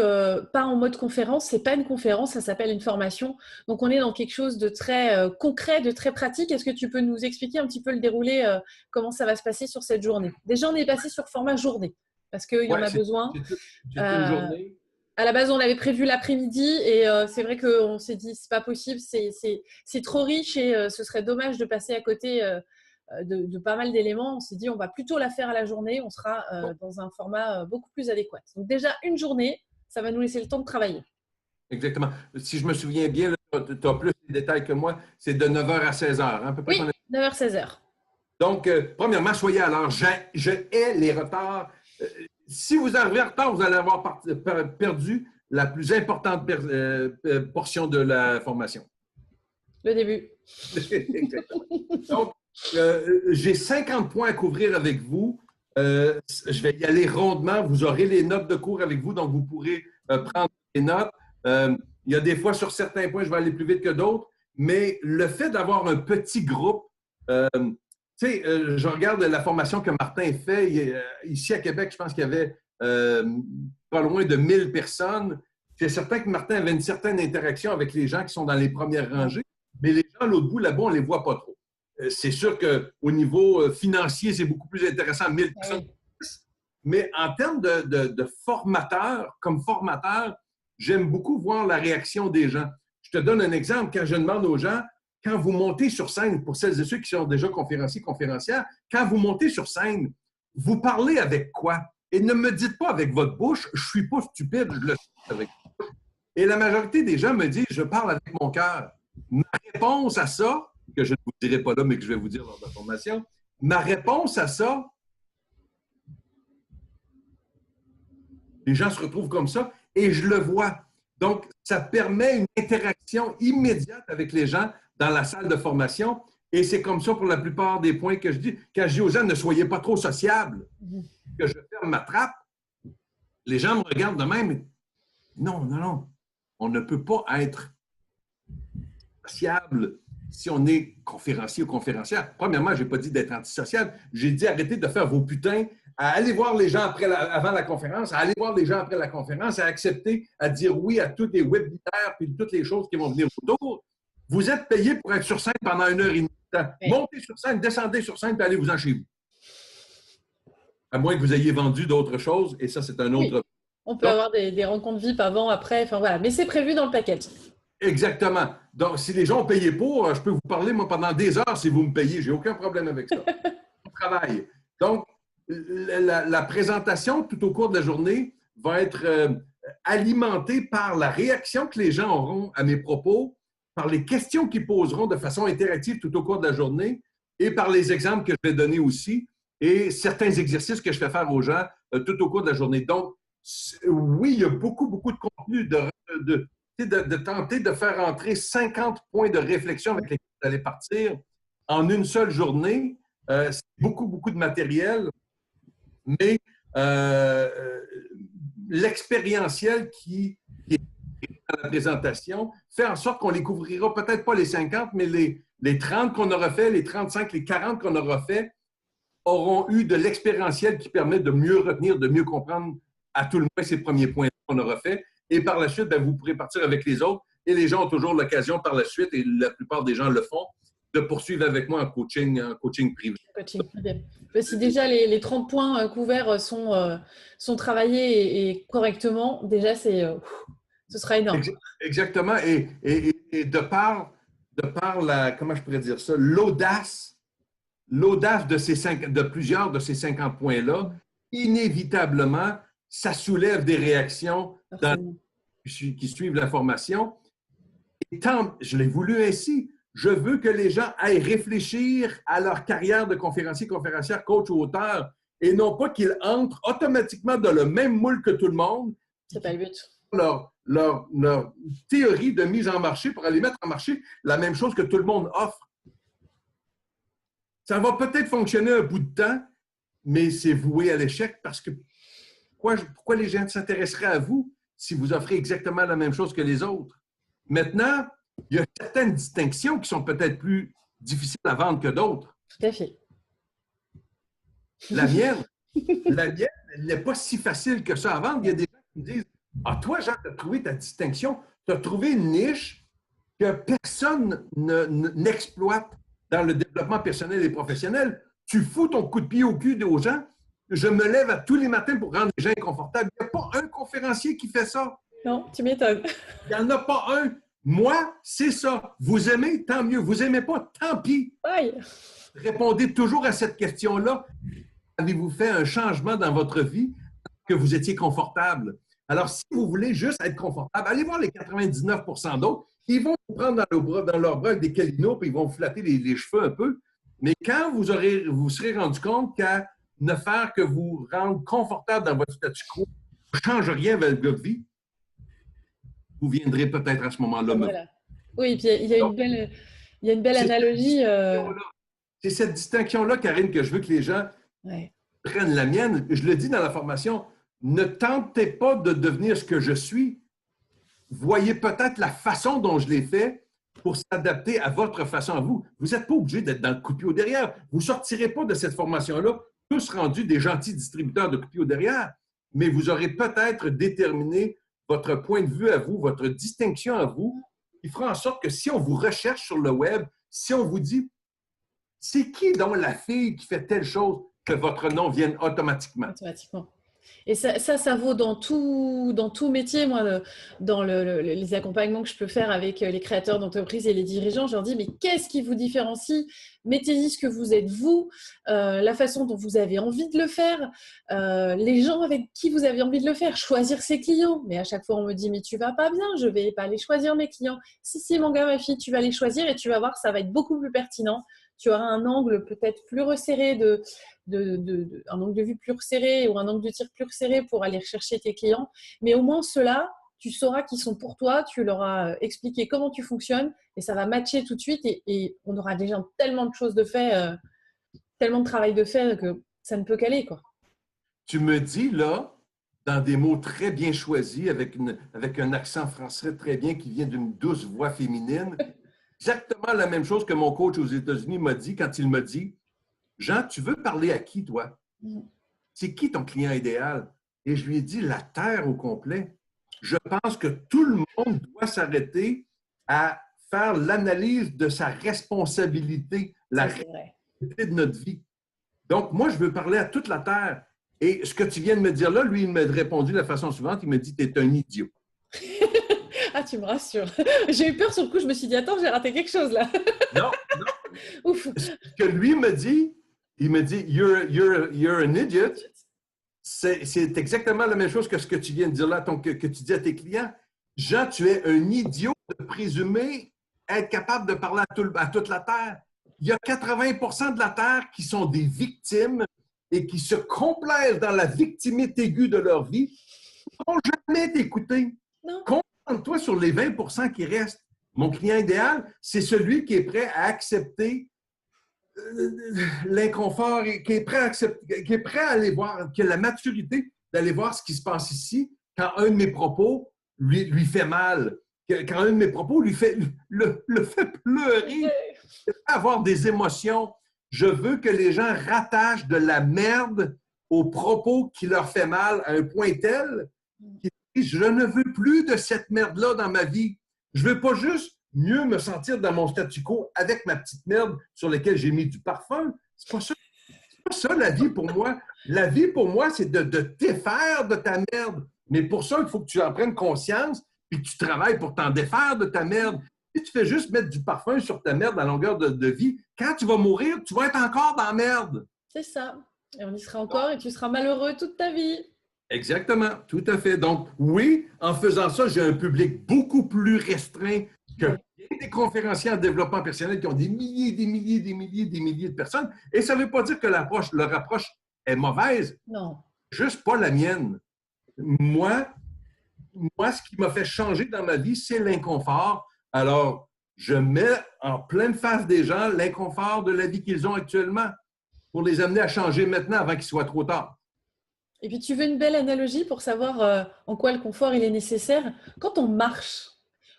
pas en mode conférence, c'est pas une conférence, ça s'appelle une formation. Donc, on est dans quelque chose de très concret, de très pratique. Est-ce que tu peux nous expliquer un petit peu le déroulé, comment ça va se passer sur cette journée? Déjà, on est passé sur format journée, parce qu'il y en a besoin. C'est une journée. À la base, on avait prévu l'après-midi et c'est vrai qu'on s'est dit c'est pas possible, c'est trop riche et ce serait dommage de passer à côté de pas mal d'éléments. On s'est dit on va plutôt la faire à la journée, on sera dans un format beaucoup plus adéquat. Donc déjà une journée, ça va nous laisser le temps de travailler. Exactement. Si je me souviens bien, tu as plus de détails que moi, c'est de 9h à 16h. Hein, à peu près. Oui, 9h, 16h. Donc, premièrement, soyez à l'heure. Je hais les retards. Si vous arrivez en retard, vous allez avoir perdu la plus importante portion de la formation. Le début. Exactement. Donc, j'ai 50 points à couvrir avec vous. Je vais y aller rondement. Vous aurez les notes de cours avec vous, donc vous pourrez prendre les notes. Il y a des fois, sur certains points, je vais aller plus vite que d'autres, mais le fait d'avoir un petit groupe, tu sais, je regarde la formation que Martin fait. Ici à Québec, je pense qu'il y avait pas loin de 1000 personnes. C'est certain que Martin avait une certaine interaction avec les gens qui sont dans les premières rangées, mais les gens à l'autre bout, là-bas, on ne les voit pas trop. C'est sûr qu'au niveau financier, c'est beaucoup plus intéressant, 1000 personnes. Mais en termes de formateur, comme formateur, j'aime beaucoup voir la réaction des gens. Je te donne un exemple. Quand je demande aux gens, quand vous montez sur scène, pour celles et ceux qui sont déjà conférenciers, conférencières, quand vous montez sur scène, vous parlez avec quoi? Et ne me dites pas avec votre bouche, je ne suis pas stupide, je le sais avec votre bouche. Et la majorité des gens me disent, je parle avec mon cœur. Ma réponse à ça, que je ne vous dirai pas là, mais que je vais vous dire lors de la formation, ma réponse à ça, les gens se retrouvent comme ça et je le vois. Donc, ça permet une interaction immédiate avec les gens dans la salle de formation. Et c'est comme ça pour la plupart des points que je dis. Quand je dis aux gens, ne soyez pas trop sociables, que je ferme ma trappe, les gens me regardent de même. Non, non, non. On ne peut pas être sociable si on est conférencier ou conférencière. Premièrement, je n'ai pas dit d'être antisociable. J'ai dit arrêtez de faire vos putains, à aller voir les gens avant la conférence, à aller voir les gens après la conférence, à accepter, à dire oui à tous les webinaires et toutes les choses qui vont venir autour. Vous êtes payé pour être sur scène pendant 1h30. Montez sur scène, descendez sur scène, puis allez-vous-en chez vous. À moins que vous ayez vendu d'autres choses, et ça, c'est un autre... Oui. On peut avoir des rencontres VIP avant, après, enfin voilà. Mais c'est prévu dans le package. Exactement. Donc, si les gens ont payé pour, je peux vous parler, moi, pendant des heures si vous me payez. J'ai aucun problème avec ça. On travaille. Donc, la présentation tout au cours de la journée va être alimentée par la réaction que les gens auront à mes propos, par les questions qu'ils poseront de façon interactive tout au cours de la journée et par les exemples que je vais donner aussi et certains exercices que je fais faire aux gens tout au cours de la journée. Donc, oui, il y a beaucoup, beaucoup de contenu de tenter de faire entrer 50 points de réflexion avec lesquels vous allez partir en une seule journée. C'est beaucoup, beaucoup de matériel, mais l'expérientiel qui est dans la présentation fait en sorte qu'on les couvrira peut-être pas les 50, mais les 30 qu'on aura fait, les 35, les 40 qu'on aura fait auront eu de l'expérientiel qui permet de mieux retenir, de mieux comprendre à tout le moins ces premiers points qu'on aura fait. Et par la suite, vous pourrez partir avec les autres. Et les gens ont toujours l'occasion par la suite, et la plupart des gens le font, de poursuivre avec moi en coaching privé. Coaching privé. Si déjà les 30 points couverts sont travaillés et correctement, déjà, ce sera énorme. Exactement. Et de par comment je pourrais dire ça, l'audace de plusieurs de ces 50 points-là, inévitablement, ça soulève des réactions qui suivent la formation. Et tant, je l'ai voulu ainsi, je veux que les gens aillent réfléchir à leur carrière de conférencier, conférencière, coach ou auteur, et non pas qu'ils entrent automatiquement dans le même moule que tout le monde. C'est pas le but. Leur théorie de mise en marché pour aller mettre en marché la même chose que tout le monde offre. Ça va peut-être fonctionner un bout de temps, mais c'est voué à l'échec parce que pourquoi les gens s'intéresseraient à vous si vous offrez exactement la même chose que les autres? Maintenant, il y a certaines distinctions qui sont peut-être plus difficiles à vendre que d'autres. Tout à fait. La mienne, elle n'est pas si facile que ça à vendre. Il y a des gens qui me disent « Ah, toi, Jean, tu as trouvé ta distinction, tu as trouvé une niche que personne n'exploite dans le développement personnel et professionnel. Tu fous ton coup de pied au cul aux gens. Je me lève à tous les matins pour rendre les gens inconfortables. Il n'y a pas un conférencier qui fait ça. Non, tu m'étonnes. Il n'y en a pas un. Moi, c'est ça. Vous aimez, tant mieux. Vous n'aimez pas, tant pis. Bye. Répondez toujours à cette question-là. Avez-vous fait un changement dans votre vie que vous étiez confortable? Alors, si vous voulez juste être confortable, allez voir les 99% d'autres. Ils vont vous prendre dans leurs bras avec des câlinos et ils vont vous flatter les cheveux un peu. Mais quand vous serez rendu compte qu'à ne faire que vous rendre confortable dans votre statu quo ne change rien avec votre vie, vous viendrez peut-être à ce moment-là. Voilà. Oui, puis il y a une belle analogie. C'est cette distinction-là, Karine, que je veux que les gens prennent la mienne. Je le dis dans la formation, ne tentez pas de devenir ce que je suis. Voyez peut-être la façon dont je l'ai fait pour s'adapter à votre façon à vous. Vous n'êtes pas obligé d'être dans le coup de pied au derrière. Vous ne sortirez pas de cette formation-là tous rendus des gentils distributeurs de coup de pied au derrière, mais vous aurez peut-être déterminé votre point de vue à vous, votre distinction à vous, qui fera en sorte que si on vous recherche sur le web, si on vous dit « C'est qui donc la fille qui fait telle chose ?» que votre nom vienne automatiquement. Automatiquement. Et ça vaut dans tout métier. Moi, dans les accompagnements que je peux faire avec les créateurs d'entreprises et les dirigeants, je leur dis, mais qu'est-ce qui vous différencie? Mettez-y ce que vous êtes vous, la façon dont vous avez envie de le faire, les gens avec qui vous avez envie de le faire, choisir ses clients. Mais à chaque fois, on me dit, mais tu vas pas bien, je vais pas aller choisir mes clients. Si, mon gars, ma fille, tu vas les choisir et tu vas voir, ça va être beaucoup plus pertinent. Tu auras un angle peut-être plus resserré un angle de vue plus resserré ou un angle de tir plus resserré pour aller rechercher tes clients. Mais au moins, ceux-là, tu sauras qu'ils sont pour toi, tu leur as expliqué comment tu fonctionnes et ça va matcher tout de suite et on aura déjà tellement de choses de fait, tellement de travail de fait que ça ne peut qu'aller, quoi. Tu me dis là, dans des mots très bien choisis, avec un accent français très bien qui vient d'une douce voix féminine, exactement la même chose que mon coach aux États-Unis m'a dit quand il m'a dit, Jean, tu veux parler à qui, toi? C'est qui ton client idéal? Et je lui ai dit, la Terre au complet. Je pense que tout le monde doit s'arrêter à faire l'analyse de sa responsabilité, la responsabilité de notre vie. Donc, moi, je veux parler à toute la Terre. Et ce que tu viens de me dire là, lui, il m'a répondu de la façon suivante. Il m'a dit, tu es un idiot. Ah, tu me rassures. J'ai eu peur sur le coup. Je me suis dit, attends, j'ai raté quelque chose là. Non, non. Ouf. Ce que lui me dit, il me dit, you're an idiot. C'est exactement la même chose que ce que tu viens de dire là, que tu dis à tes clients. Jean, tu es un idiot de présumer être capable de parler à toute la Terre. Il y a 80% de la Terre qui sont des victimes et qui se complaisent dans la victimité aiguë de leur vie. Ils ne vont jamais t'écouter. Concentre-toi sur les 20% qui restent. Mon client idéal, c'est celui qui est prêt à accepter l'inconfort, qui est prêt à aller voir, qui a la maturité d'aller voir ce qui se passe ici quand un de mes propos lui fait mal, quand un de mes propos le fait pleurer, avoir des émotions. Je veux que les gens rattachent de la merde aux propos qui leur fait mal à un point tel qu'ils disent, je ne veux plus de cette merde-là dans ma vie. Je ne veux pas juste mieux me sentir dans mon statu quo avec ma petite merde sur laquelle j'ai mis du parfum. C'est pas ça. C'est pas ça la vie pour moi. La vie pour moi, c'est de te défaire de ta merde. Mais pour ça, il faut que tu en prennes conscience et que tu travailles pour t'en défaire de ta merde. Si tu fais juste mettre du parfum sur ta merde à longueur de vie, quand tu vas mourir, tu vas être encore dans la merde. C'est ça. Et on y sera encore et tu seras malheureux toute ta vie. Exactement, tout à fait. Donc, oui, en faisant ça, j'ai un public beaucoup plus restreint que des conférenciers en développement personnel qui ont des milliers, des milliers, des milliers, des milliers de personnes. Et ça ne veut pas dire que leur approche est mauvaise. Non. Juste pas la mienne. Moi, ce qui m'a fait changer dans ma vie, c'est l'inconfort. Alors, je mets en pleine face des gens l'inconfort de la vie qu'ils ont actuellement pour les amener à changer maintenant avant qu'il soit trop tard. Et puis, tu veux une belle analogie pour savoir en quoi le confort il est nécessaire? Quand on marche,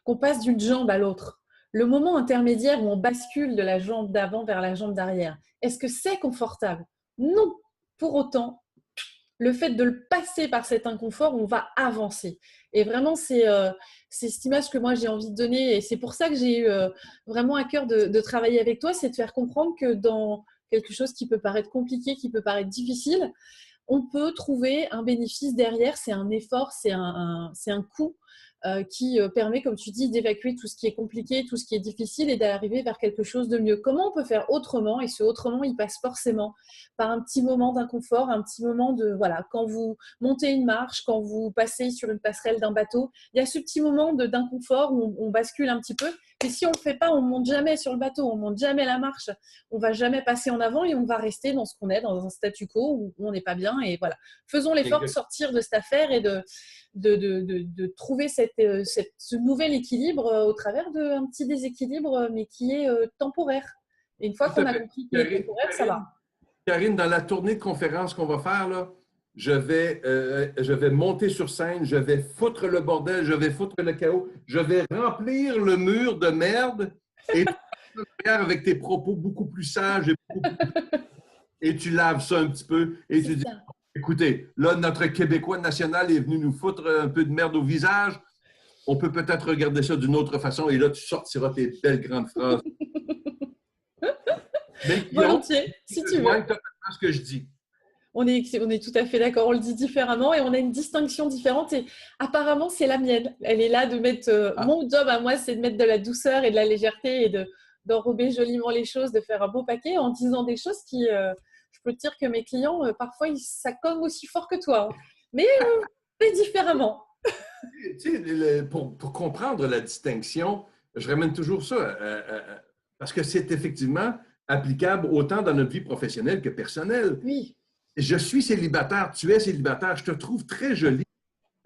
qu'on passe d'une jambe à l'autre, le moment intermédiaire où on bascule de la jambe d'avant vers la jambe d'arrière, est-ce que c'est confortable? Non. Pour autant, le fait de le passer par cet inconfort, on va avancer. Et vraiment, c'est cette image que moi, j'ai envie de donner. Et c'est pour ça que j'ai eu vraiment à cœur de travailler avec toi, c'est de faire comprendre que dans quelque chose qui peut paraître compliqué, qui peut paraître difficile, on peut trouver un bénéfice derrière. C'est un effort, c'est un coût qui permet, comme tu dis, d'évacuer tout ce qui est compliqué, tout ce qui est difficile et d'arriver vers quelque chose de mieux. Comment on peut faire autrement? Et ce autrement, il passe forcément par un petit moment d'inconfort, un petit moment de, voilà, quand vous montez une marche, quand vous passez sur une passerelle d'un bateau, il y a ce petit moment d'inconfort où on bascule un petit peu. Et si on ne le fait pas, on ne monte jamais sur le bateau, on ne monte jamais la marche, on ne va jamais passer en avant et on va rester dans ce qu'on est, dans un statu quo où on n'est pas bien. Et voilà, faisons l'effort de sortir de cette affaire et de trouver ce nouvel équilibre au travers d'un petit déséquilibre, mais qui est temporaire. Et une fois qu'on a compris qu'il est temporaire, ça va. Karine, dans la tournée de conférences qu'on va faire, là, je vais monter sur scène, je vais foutre le bordel, je vais foutre le chaos, je vais remplir le mur de merde et avec tes propos beaucoup plus sages et tu laves ça un petit peu et tu dis, écoutez, là, notre Québécois national est venu nous foutre un peu de merde au visage. On peut peut-être regarder ça d'une autre façon et là, tu sortiras tes belles grandes phrases. Volontiers, si tu veux. Ce que je dis. On est tout à fait d'accord, on le dit différemment et on a une distinction différente et apparemment c'est la mienne. Elle est là de mettre, mon job à moi c'est de mettre de la douceur et de la légèreté et d'enrober joliment les choses, de faire un beau paquet en disant des choses qui, je peux te dire que mes clients, parfois ça cogne aussi fort que toi, hein. Mais différemment. Tu sais, pour comprendre la distinction, je ramène toujours ça, parce que c'est effectivement applicable autant dans notre vie professionnelle que personnelle. Oui. Je suis célibataire, tu es célibataire, je te trouve très jolie,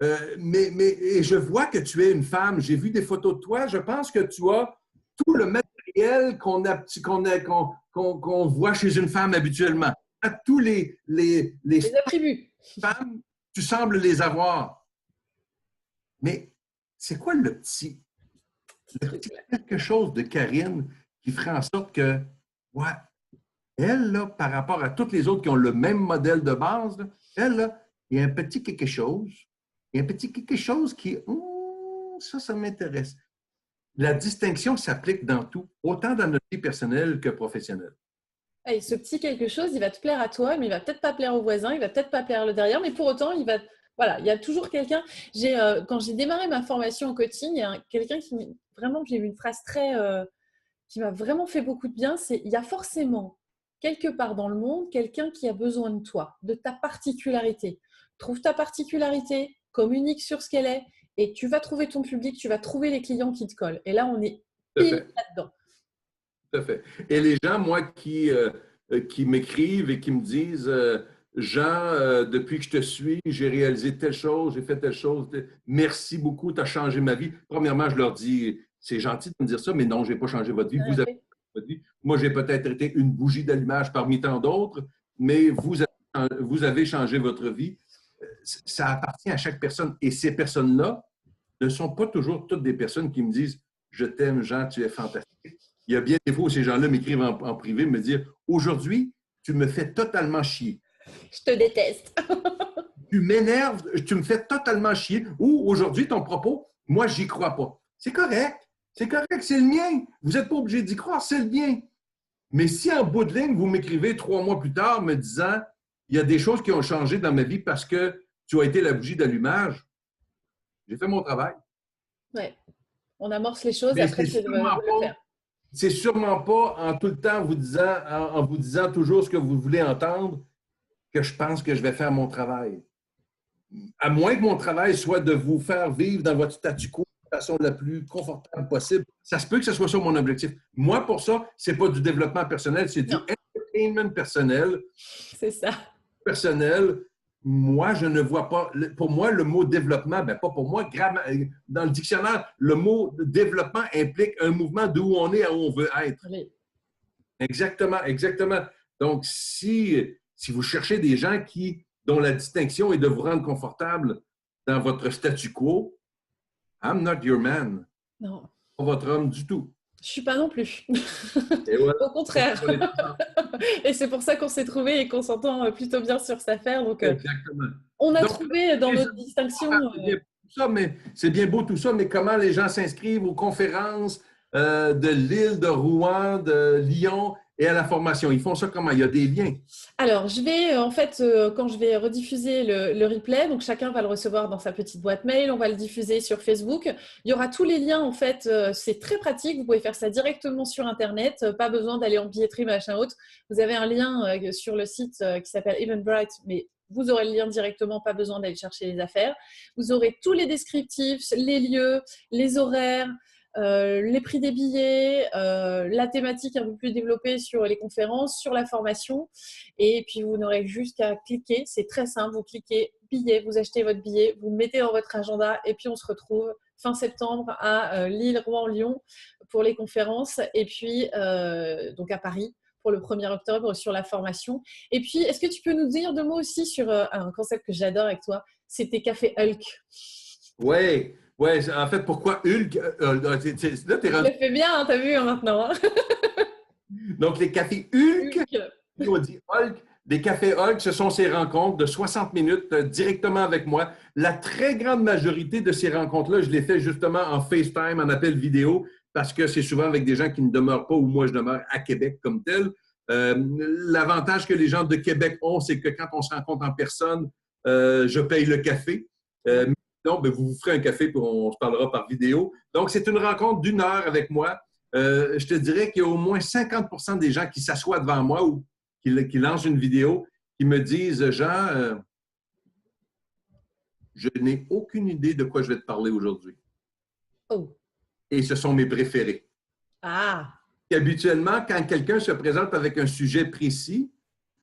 et je vois que tu es une femme, j'ai vu des photos de toi, je pense que tu as tout le matériel qu'on voit chez une femme habituellement. Tous les attributs. femmes, tu sembles les avoir. Mais c'est quoi le petit quelque chose de Karine qui ferait en sorte que, ouais, elle, là, par rapport à toutes les autres qui ont le même modèle de base, là, elle, là, il y a un petit quelque chose, qui, ça m'intéresse. La distinction s'applique dans tout, autant dans notre vie personnelle que professionnelle. Hey, ce petit quelque chose, il va te plaire à toi, mais il va peut-être pas plaire au voisin, il va peut-être pas plaire le derrière, mais pour autant, voilà, il y a toujours quelqu'un. Quand j'ai démarré ma formation en coaching, il y a quelqu'un vraiment, j'ai eu une phrase qui m'a vraiment fait beaucoup de bien, c'est il y a forcément quelque part dans le monde quelqu'un qui a besoin de toi, de ta particularité. Trouve ta particularité, communique sur ce qu'elle est, et tu vas trouver ton public, tu vas trouver les clients qui te collent. Et là, on est pile là-dedans. Tout à fait. Et les gens, moi, qui m'écrivent et qui me disent Jean, depuis que je te suis, j'ai réalisé telle chose, j'ai fait telle chose, merci beaucoup, tu as changé ma vie. Premièrement, je leur dis c'est gentil de me dire ça, mais non, je n'ai pas changé votre vie. Vous avez changé votre vie. Moi, j'ai peut-être été une bougie d'allumage parmi tant d'autres, mais vous avez changé votre vie. Ça appartient à chaque personne. Et ces personnes-là ne sont pas toujours toutes des personnes qui me disent je t'aime, Jean, tu es fantastique. Il y a bien des fois où ces gens-là m'écrivent en privé, me dire aujourd'hui, tu me fais totalement chier. Je te déteste. Tu m'énerves, tu me fais totalement chier. Ou aujourd'hui, ton propos, moi, j'y crois pas. C'est correct. C'est correct, c'est le mien. Vous n'êtes pas obligé d'y croire, c'est le mien. Mais si en bout de ligne, vous m'écrivez 3 mois plus tard me disant il y a des choses qui ont changé dans ma vie parce que tu as été la bougie d'allumage, j'ai fait mon travail. Oui. On amorce les choses, mais après, c'est de le faire. C'est sûrement pas en tout le temps en vous disant toujours ce que vous voulez entendre que je pense que je vais faire mon travail. À moins que mon travail soit de vous faire vivre dans votre statu quo de façon la plus confortable possible. Ça se peut que ce soit ça mon objectif. Moi, pour ça, c'est pas du développement personnel, c'est du entertainment personnel. C'est ça. Personnel. Moi, je ne vois pas. Pour moi, le mot développement, pas pour moi, dans le dictionnaire, le mot développement implique un mouvement d'où on est à où on veut être. Oui. Exactement, exactement. Donc, si vous cherchez des gens dont la distinction est de vous rendre confortable dans votre statu quo, I'm not your man. Non. Pas votre homme du tout. Je ne suis pas non plus. Et voilà. Au contraire. Et c'est pour ça qu'on s'est trouvé et qu'on s'entend plutôt bien sur cette affaire. Donc, exactement. On a trouvé dans notre distinction. C'est bien beau tout ça, mais comment les gens s'inscrivent aux conférences de Lille, de Rouen, de Lyon et à la formation? Ils font ça comment? Il y a des liens. Alors, je vais, quand je vais rediffuser le replay, donc chacun va le recevoir dans sa petite boîte mail, on va le diffuser sur Facebook. Il y aura tous les liens, en fait, c'est très pratique. Vous pouvez faire ça directement sur Internet, pas besoin d'aller en billetterie, machin autre. Vous avez un lien sur le site qui s'appelle Eventbrite, mais vous aurez le lien directement, pas besoin d'aller chercher les affaires. Vous aurez tous les descriptifs, les lieux, les horaires, les prix des billets, la thématique un peu plus développée sur les conférences, sur la formation. Et puis, vous n'aurez juste qu'à cliquer. C'est très simple. Vous cliquez billet, vous achetez votre billet, vous le mettez dans votre agenda et puis on se retrouve fin septembre à Lille, Rouen, Lyon pour les conférences et puis donc à Paris pour le 1er octobre sur la formation. Et puis, est-ce que tu peux nous dire 2 mots aussi sur un concept que j'adore avec toi, c'est tes cafés Hulk? Oui. Oui, en fait, pourquoi Hulk? Là, tu le fais bien, hein, tu as vu maintenant. Hein? Donc, les cafés Hulk, on dit Hulk, des cafés Hulk, ce sont ces rencontres de 60 minutes directement avec moi. La très grande majorité de ces rencontres-là, je les fais justement en FaceTime, en appel vidéo, parce que c'est souvent avec des gens qui ne demeurent pas où moi je demeure à Québec comme tel. L'avantage que les gens de Québec ont, c'est que quand on se rencontre en personne, je paye le café. Non, ben, vous vous ferez un café puis on se parlera par vidéo. Donc, c'est une rencontre d'1 heure avec moi. Je te dirais qu'il y a au moins 50% des gens qui s'assoient devant moi ou qui lancent une vidéo qui me disent « Jean, je n'ai aucune idée de quoi je vais te parler aujourd'hui. » Oh. Et ce sont mes préférés. Ah! Et habituellement, quand quelqu'un se présente avec un sujet précis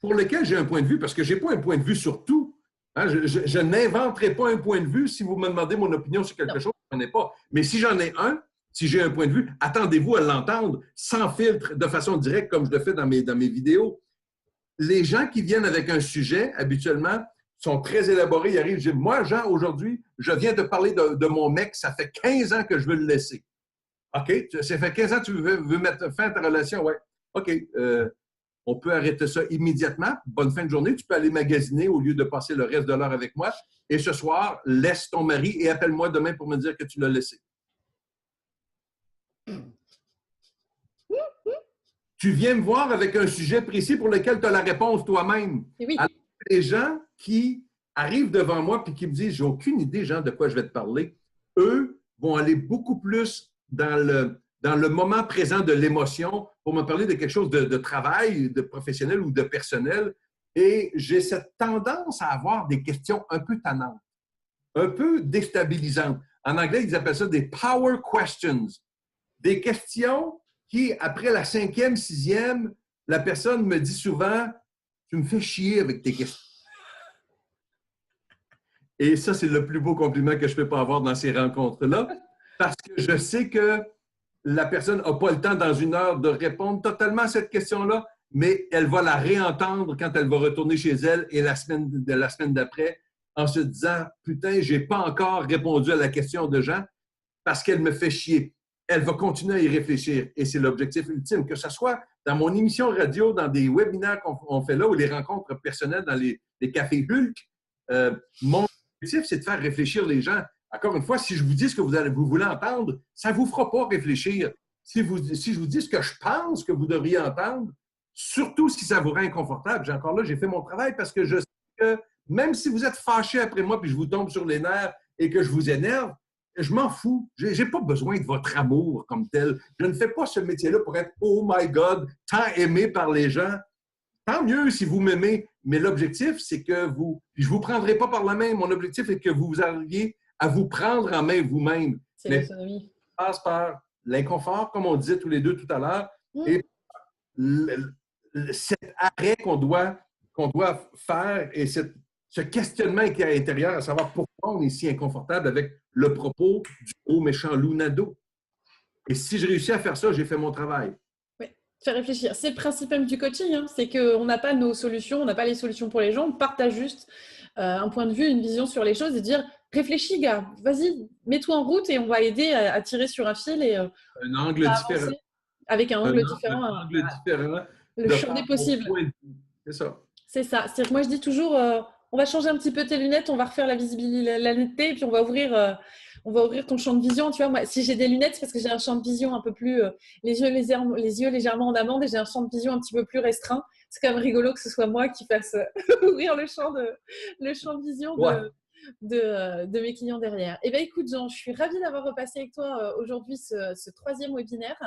pour lequel j'ai un point de vue, parce que je n'ai pas un point de vue sur tout, hein, je n'inventerai pas un point de vue. Si vous me demandez mon opinion sur quelque chose, je n'en ai pas. Mais si j'en ai un, si j'ai un point de vue, attendez-vous à l'entendre sans filtre, de façon directe, comme je le fais dans mes vidéos. Les gens qui viennent avec un sujet, habituellement, sont très élaborés. Ils arrivent, je dis, moi, Jean, aujourd'hui, je viens de parler de mon mec, ça fait 15 ans que je veux le laisser. OK, ça fait 15 ans que tu veux mettre fin à ta relation, ouais. OK, on peut arrêter ça immédiatement. Bonne fin de journée. Tu peux aller magasiner au lieu de passer le reste de l'heure avec moi. Et ce soir, laisse ton mari et appelle-moi demain pour me dire que tu l'as laissé. Tu viens me voir avec un sujet précis pour lequel tu as la réponse toi-même. Oui. Alors, les gens qui arrivent devant moi et qui me disent « J'ai aucune idée, Jean, de quoi je vais te parler », eux vont aller beaucoup plus dans le moment présent de l'émotion pour me parler de quelque chose de travail, de professionnel ou de personnel. Et j'ai cette tendance à avoir des questions un peu tannantes, un peu déstabilisantes. En anglais, ils appellent ça des power questions. Des questions qui, après la 5e, 6e, la personne me dit souvent « Tu me fais chier avec tes questions. » Et ça, c'est le plus beau compliment que je peux pas avoir dans ces rencontres-là, parce que je sais que la personne n'a pas le temps dans 1 heure de répondre totalement à cette question-là, mais elle va la réentendre quand elle va retourner chez elle et la semaine d'après en se disant « Putain, j'ai pas encore répondu à la question de Jean parce qu'elle me fait chier. » Elle va continuer à y réfléchir et c'est l'objectif ultime, que ce soit dans mon émission radio, dans des webinaires qu'on fait là ou les rencontres personnelles dans les cafés Hulk. Mon objectif, c'est de faire réfléchir les gens. Encore une fois, si je vous dis ce que vous voulez entendre, ça ne vous fera pas réfléchir. Si je vous dis ce que je pense que vous devriez entendre, surtout si ça vous rend inconfortable, encore là, j'ai fait mon travail parce que je sais que même si vous êtes fâché après moi puis je vous tombe sur les nerfs et que je vous énerve, je m'en fous. Je n'ai pas besoin de votre amour comme tel. Je ne fais pas ce métier-là pour être « Oh my God », tant aimé par les gens. Tant mieux si vous m'aimez, mais l'objectif, c'est que vous... Je ne vous prendrai pas par la main. Mon objectif est que vous arriviez à vous prendre en main vous-même. C'est l'autonomie. Ça passe par l'inconfort, comme on disait tous les deux tout à l'heure, et cet arrêt qu'on doit faire et ce questionnement qui est à l'intérieur, à savoir pourquoi on est si inconfortable avec le propos du gros méchant loup Nadeau. Et si je réussis à faire ça, j'ai fait mon travail. Oui, faire réfléchir. C'est le principe même du coaching, hein. C'est qu'on n'a pas nos solutions, on n'a pas les solutions pour les gens, on partage juste un point de vue, une vision sur les choses et dire réfléchis, gars, vas-y, mets-toi en route et on va aider à tirer sur un fil et un angle différent. Avec un angle différent. Un angle différent. Le champ des possibles. C'est ça. C'est ça. C'est-à-dire que moi, je dis toujours, on va changer un petit peu tes lunettes, on va refaire la visibilité, la netteté, et puis on va ouvrir ton champ de vision. Tu vois, moi, si j'ai des lunettes, c'est parce que j'ai un champ de vision un peu plus, les yeux légèrement en amande, et j'ai un champ de vision un petit peu plus restreint. C'est quand même rigolo que ce soit moi qui fasse ouvrir le champ de vision de mes clients derrière. Eh bien, écoute, Jean, je suis ravie d'avoir repassé avec toi aujourd'hui ce 3e webinaire.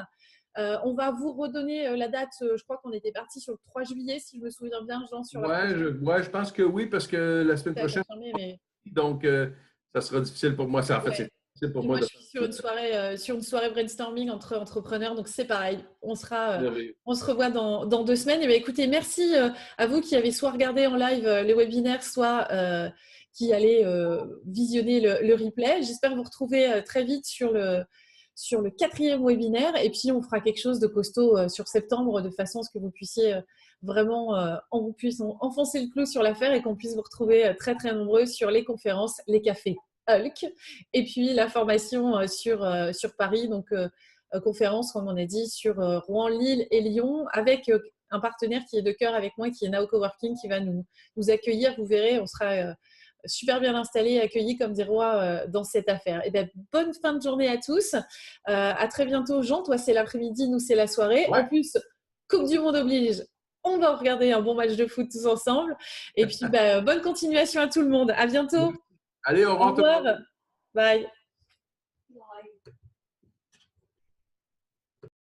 On va vous redonner la date. Je crois qu'on était parti sur le 3 juillet, si je me souviens bien, Jean. Je pense que oui, parce que la semaine prochaine, donc ça sera difficile pour moi. En fait, c'est difficile pour moi. Je suis sur une soirée brainstorming entre entrepreneurs, donc c'est pareil. On se revoit dans 2 semaines. Et bien, écoutez, merci à vous qui avez soit regardé en live les webinaires, soit qui allez visionner le replay. J'espère vous retrouver très vite sur le 4e webinaire, et puis on fera quelque chose de costaud sur septembre, de façon à ce que vous puissiez vraiment enfoncer le clou sur l'affaire et qu'on puisse vous retrouver très très nombreux sur les conférences, les cafés Hulk, et puis la formation sur Paris, donc conférence, comme on a dit, sur Rouen, Lille et Lyon, avec un partenaire qui est de cœur avec moi, qui est Nao Coworking, qui va nous accueillir. Vous verrez, on sera super bien installés, accueillis comme des rois dans cette affaire. Et bien, bonne fin de journée à tous. À très bientôt, Jean. Toi, c'est l'après-midi, nous, c'est la soirée. Ouais. En plus, Coupe du Monde oblige. on va regarder un bon match de foot tous ensemble. Et puis, bonne continuation à tout le monde. À bientôt. Allez, au Au revoir tout le monde. revoir. Bye.